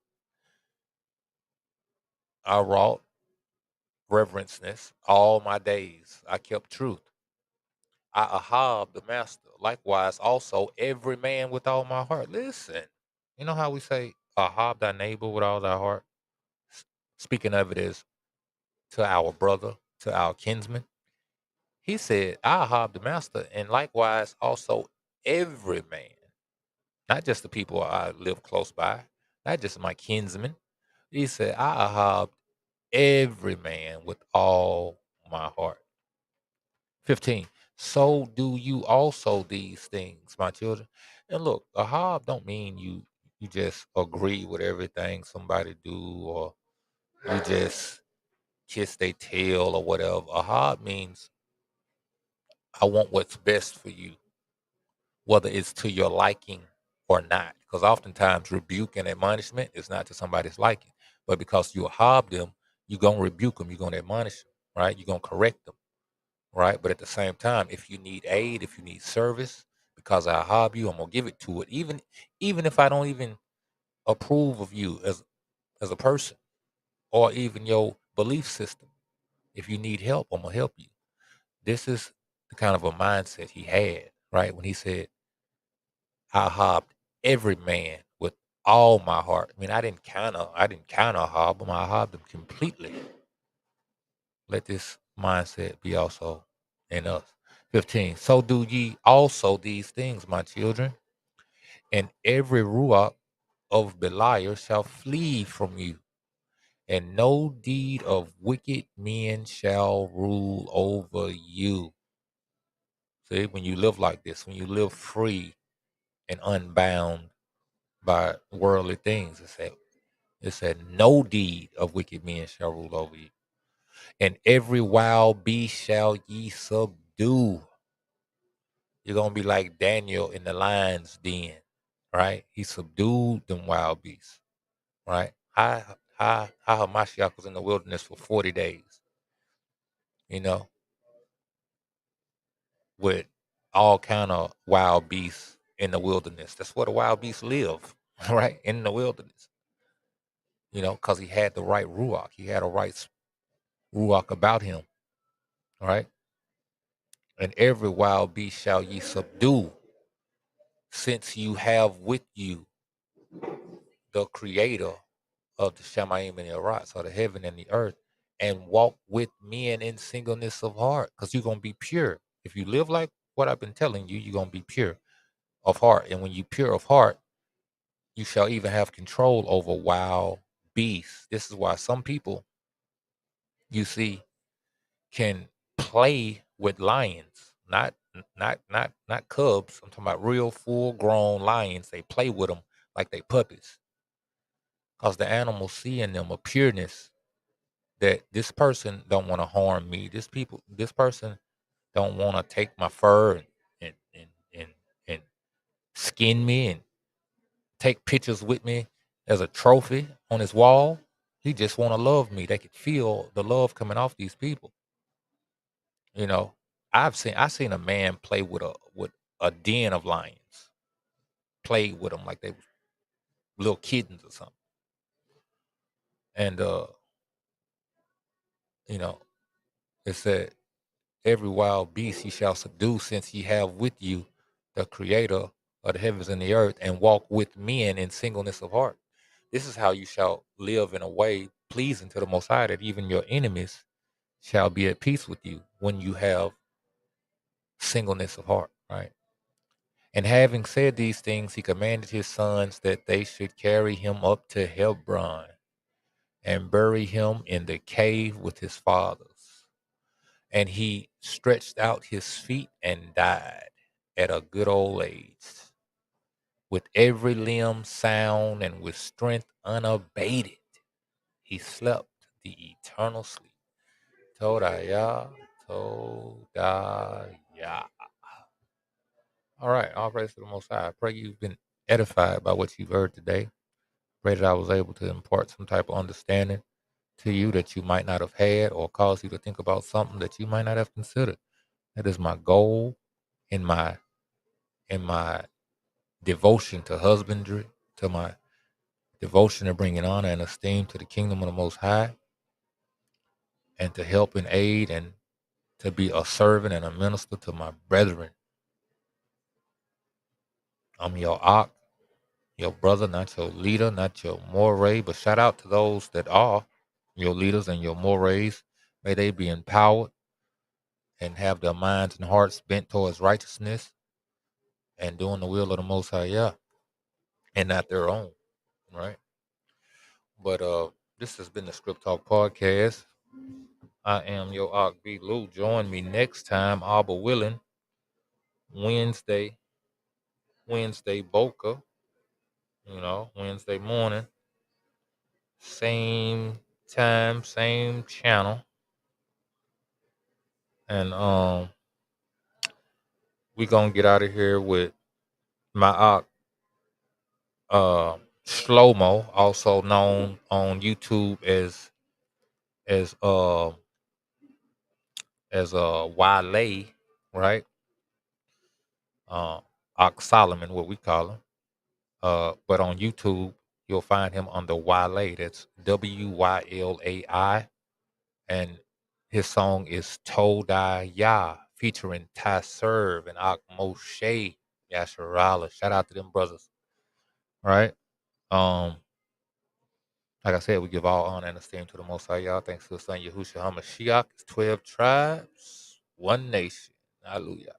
I wrought reverenceness all my days. I kept truth. I ahab the master. Likewise, also every man with all my heart. Listen, you know how we say ahab thy neighbor with all thy heart. Speaking of it as to our brother, to our kinsman. He said, I ahab the master, and likewise also every man, not just the people I live close by, not just my kinsmen. He said, I ahab every man with all my heart. 15. So do you also these things, my children. And look, ahab don't mean you just agree with everything somebody do, or you just kiss their tail or whatever. Ahab means I want what's best for you, whether it's to your liking or not. Because oftentimes rebuke and admonishment is not to somebody's liking. But because you ahab them, you're going to rebuke them, you're going to admonish them, right? You're going to correct them, right? But at the same time, if you need aid, if you need service, because I ahab you, I'm going to give it to it. Even if I don't even approve of you as a person or even your belief system, if you need help, I'm going to help you. This is the kind of a mindset he had, right? When he said, I hobbed every man with all my heart. I mean, I didn't count Ahab, but I hobbed them completely. Let this mindset be also in us. 15. So do ye also these things, my children, and every ruach of Beliar shall flee from you, and no deed of wicked men shall rule over you. See, when you live like this, when you live free and unbound by worldly things, it said, no deed of wicked men shall rule over you. And every wild beast shall ye subdue. You're going to be like Daniel in the lion's den, right? He subdued them wild beasts, right? How Hamashiach was in the wilderness for 40 days, you know, with all kind of wild beasts in the wilderness. That's where the wild beasts live, right? In the wilderness, because he had the right ruach. He had a right ruach about him, right? And every wild beast shall ye subdue, since you have with you the creator of the Shamayim and the Arats, or the heaven and the earth, and walk with men in singleness of heart, because you're going to be pure. If you live like what I've been telling you, you're going to be pure of heart. And when you pure of heart, you shall even have control over wild beasts. This is why some people, you see, can play with lions, not cubs. I'm talking about real full-grown lions. They play with them like they puppies, because the animals see in them a pureness that this person don't want to harm me. This person don't want to take my fur and skin me and take pictures with me as a trophy on his wall. He just want to love me. They could feel the love coming off these people. You know, I seen a man play with a den of lions, play with them like they were little kittens or something. And you know, it said, every wild beast ye shall subdue, since ye have with you the creator of the heavens and the earth, and walk with men in singleness of heart. This is how you shall live in a way pleasing to the Most High, that even your enemies shall be at peace with you when you have singleness of heart, right? And having said these things, he commanded his sons that they should carry him up to Hebron and bury him in the cave with his fathers. And he stretched out his feet and died at a good old age, with every limb sound and with strength unabated. He slept the eternal sleep. Todaya, Todaya. All right, all praise to the Most High. I pray you've been edified by what you've heard today. Pray that I was able to impart some type of understanding to you that you might not have had, or cause you to think about something that you might not have considered. That is my goal in my devotion to husbandry, to my devotion to bringing honor and esteem to the kingdom of the Most High, and to help and aid and to be a servant and a minister to my brethren. I'm your Ak, your brother, not your leader, not your moray, but shout out to those that are your leaders and your morays. May they be empowered and have their minds and hearts bent towards righteousness and doing the will of the Most High, yeah, and not their own, right? But this has been the Script Talk Podcast. I am your Ak B. Lou. Join me next time, Abba willing, Wednesday Boca, Wednesday morning, same time, same channel. And we gonna get out of here with my Ak Shlomo, also known on YouTube as Wale, right? Ak Solomon, what we call him. But on YouTube, you'll find him under Wale. That's Wylai. And his song is Todaya, featuring Ty Serve and Ak Moshe Yasharala. Shout out to them brothers. Right? Like I said, we give all honor and esteem to the Most High, y'all. Thanks to the Son Yahushua HaMashiach. It's 12 tribes, one nation. Hallelujah.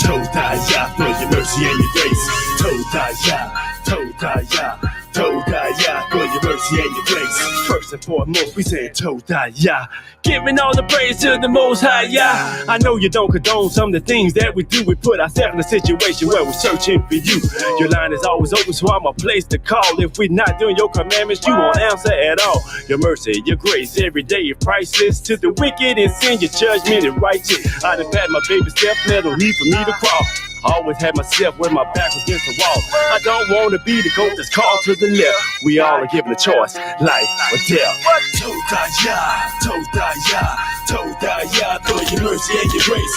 Todaya, for your mercy and your grace. Todaya, for your mercy and your grace. First and foremost, we say Todaya, giving all the praise to the Most High. Yeah, I know you don't condone some of the things that we do. We put ourselves in a situation where we're searching for you. Your line is always open, so I'm a place to call. If we're not doing your commandments, you won't answer at all. Your mercy, your grace, every day is priceless. To the wicked and sin, your judgment is righteous. I done had my baby step, there no need for me to crawl. Always had myself when my back was against the wall. I don't want to be the goat that's called to the left. We all are given a choice, life or death. Todaya, for your mercy and your grace.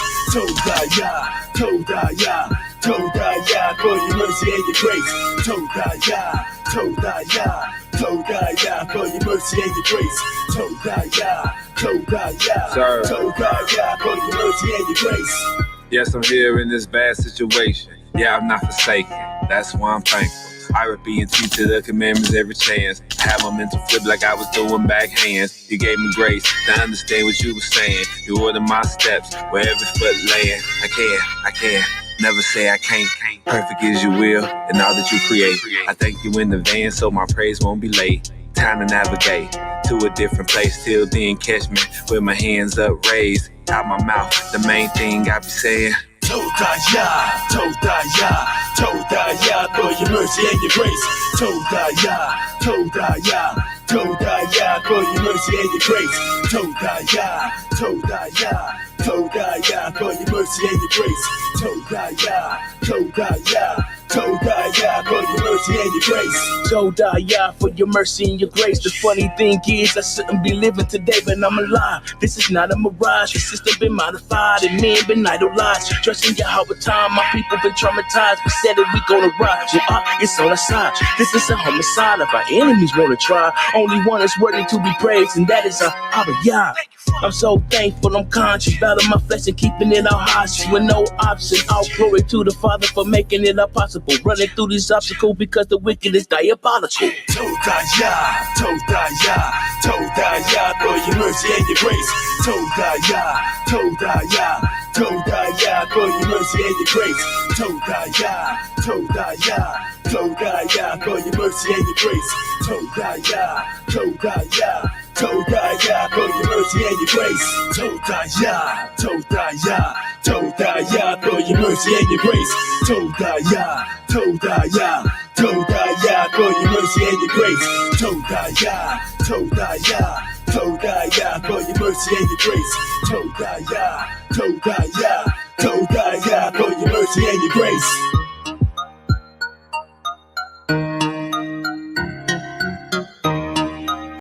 Todaya, Todaya, for your mercy and your grace. Todaya, Todaya, Todaya, for your mercy and your grace. Todaya, Todaya, Todaya, for your mercy and your grace. Yes, I'm here in this bad situation. Yeah, I'm not forsaken. That's why I'm thankful. I would be in to the commandments every chance. I have my mental flip like I was doing backhands. You gave me grace to understand what you were saying. You order my steps where every foot laying. I can't, never say I can't. Perfect is your will and all that you create. I thank you in advance so my praise won't be late. Time to navigate to a different place. Till then, catch me with my hands up raised. Out my mouth, the main thing I be saying. Todaya, Todaya, Todaya, for your mercy and your grace. Todaya, Todaya, Todaya, for your mercy and your grace. Todaya, Todaya, Todaya, for your mercy and your grace. Todaya, Todaya, Todaya, for your mercy and your grace. Todaya, for your mercy and your grace. The funny thing is, I shouldn't be living today, but I'm alive. This is not a mirage. The system been modified and men been idolized. Trusting you all the time, my people been traumatized. We said that we gonna rise. Well, it's on our side. This is a homicide. If our enemies wanna try, only one is worthy to be praised, and that is our Abba. I'm so thankful, I'm conscious, battling my flesh and keeping it all hostage with no option. All glory to the Father for making it all possible. Running through these obstacles because the wicked is diabolical. Todaya, Todaya, Todaya, for your mercy and your grace. Todaya, Todaya, Todaya, for your mercy and your grace. Todaya, Todaya, Todaya, for your mercy and your grace. Todaya, Todaya, Todaya, for your mercy and your grace. Todaya, Todaya, Todaya, for your mercy and your grace. Todaya, Todaya, Todaya, for your mercy and your grace. Todaya, Todaya, Todaya, for your mercy and your grace. Todaya, Todaya, Todaya, for your mercy and your grace.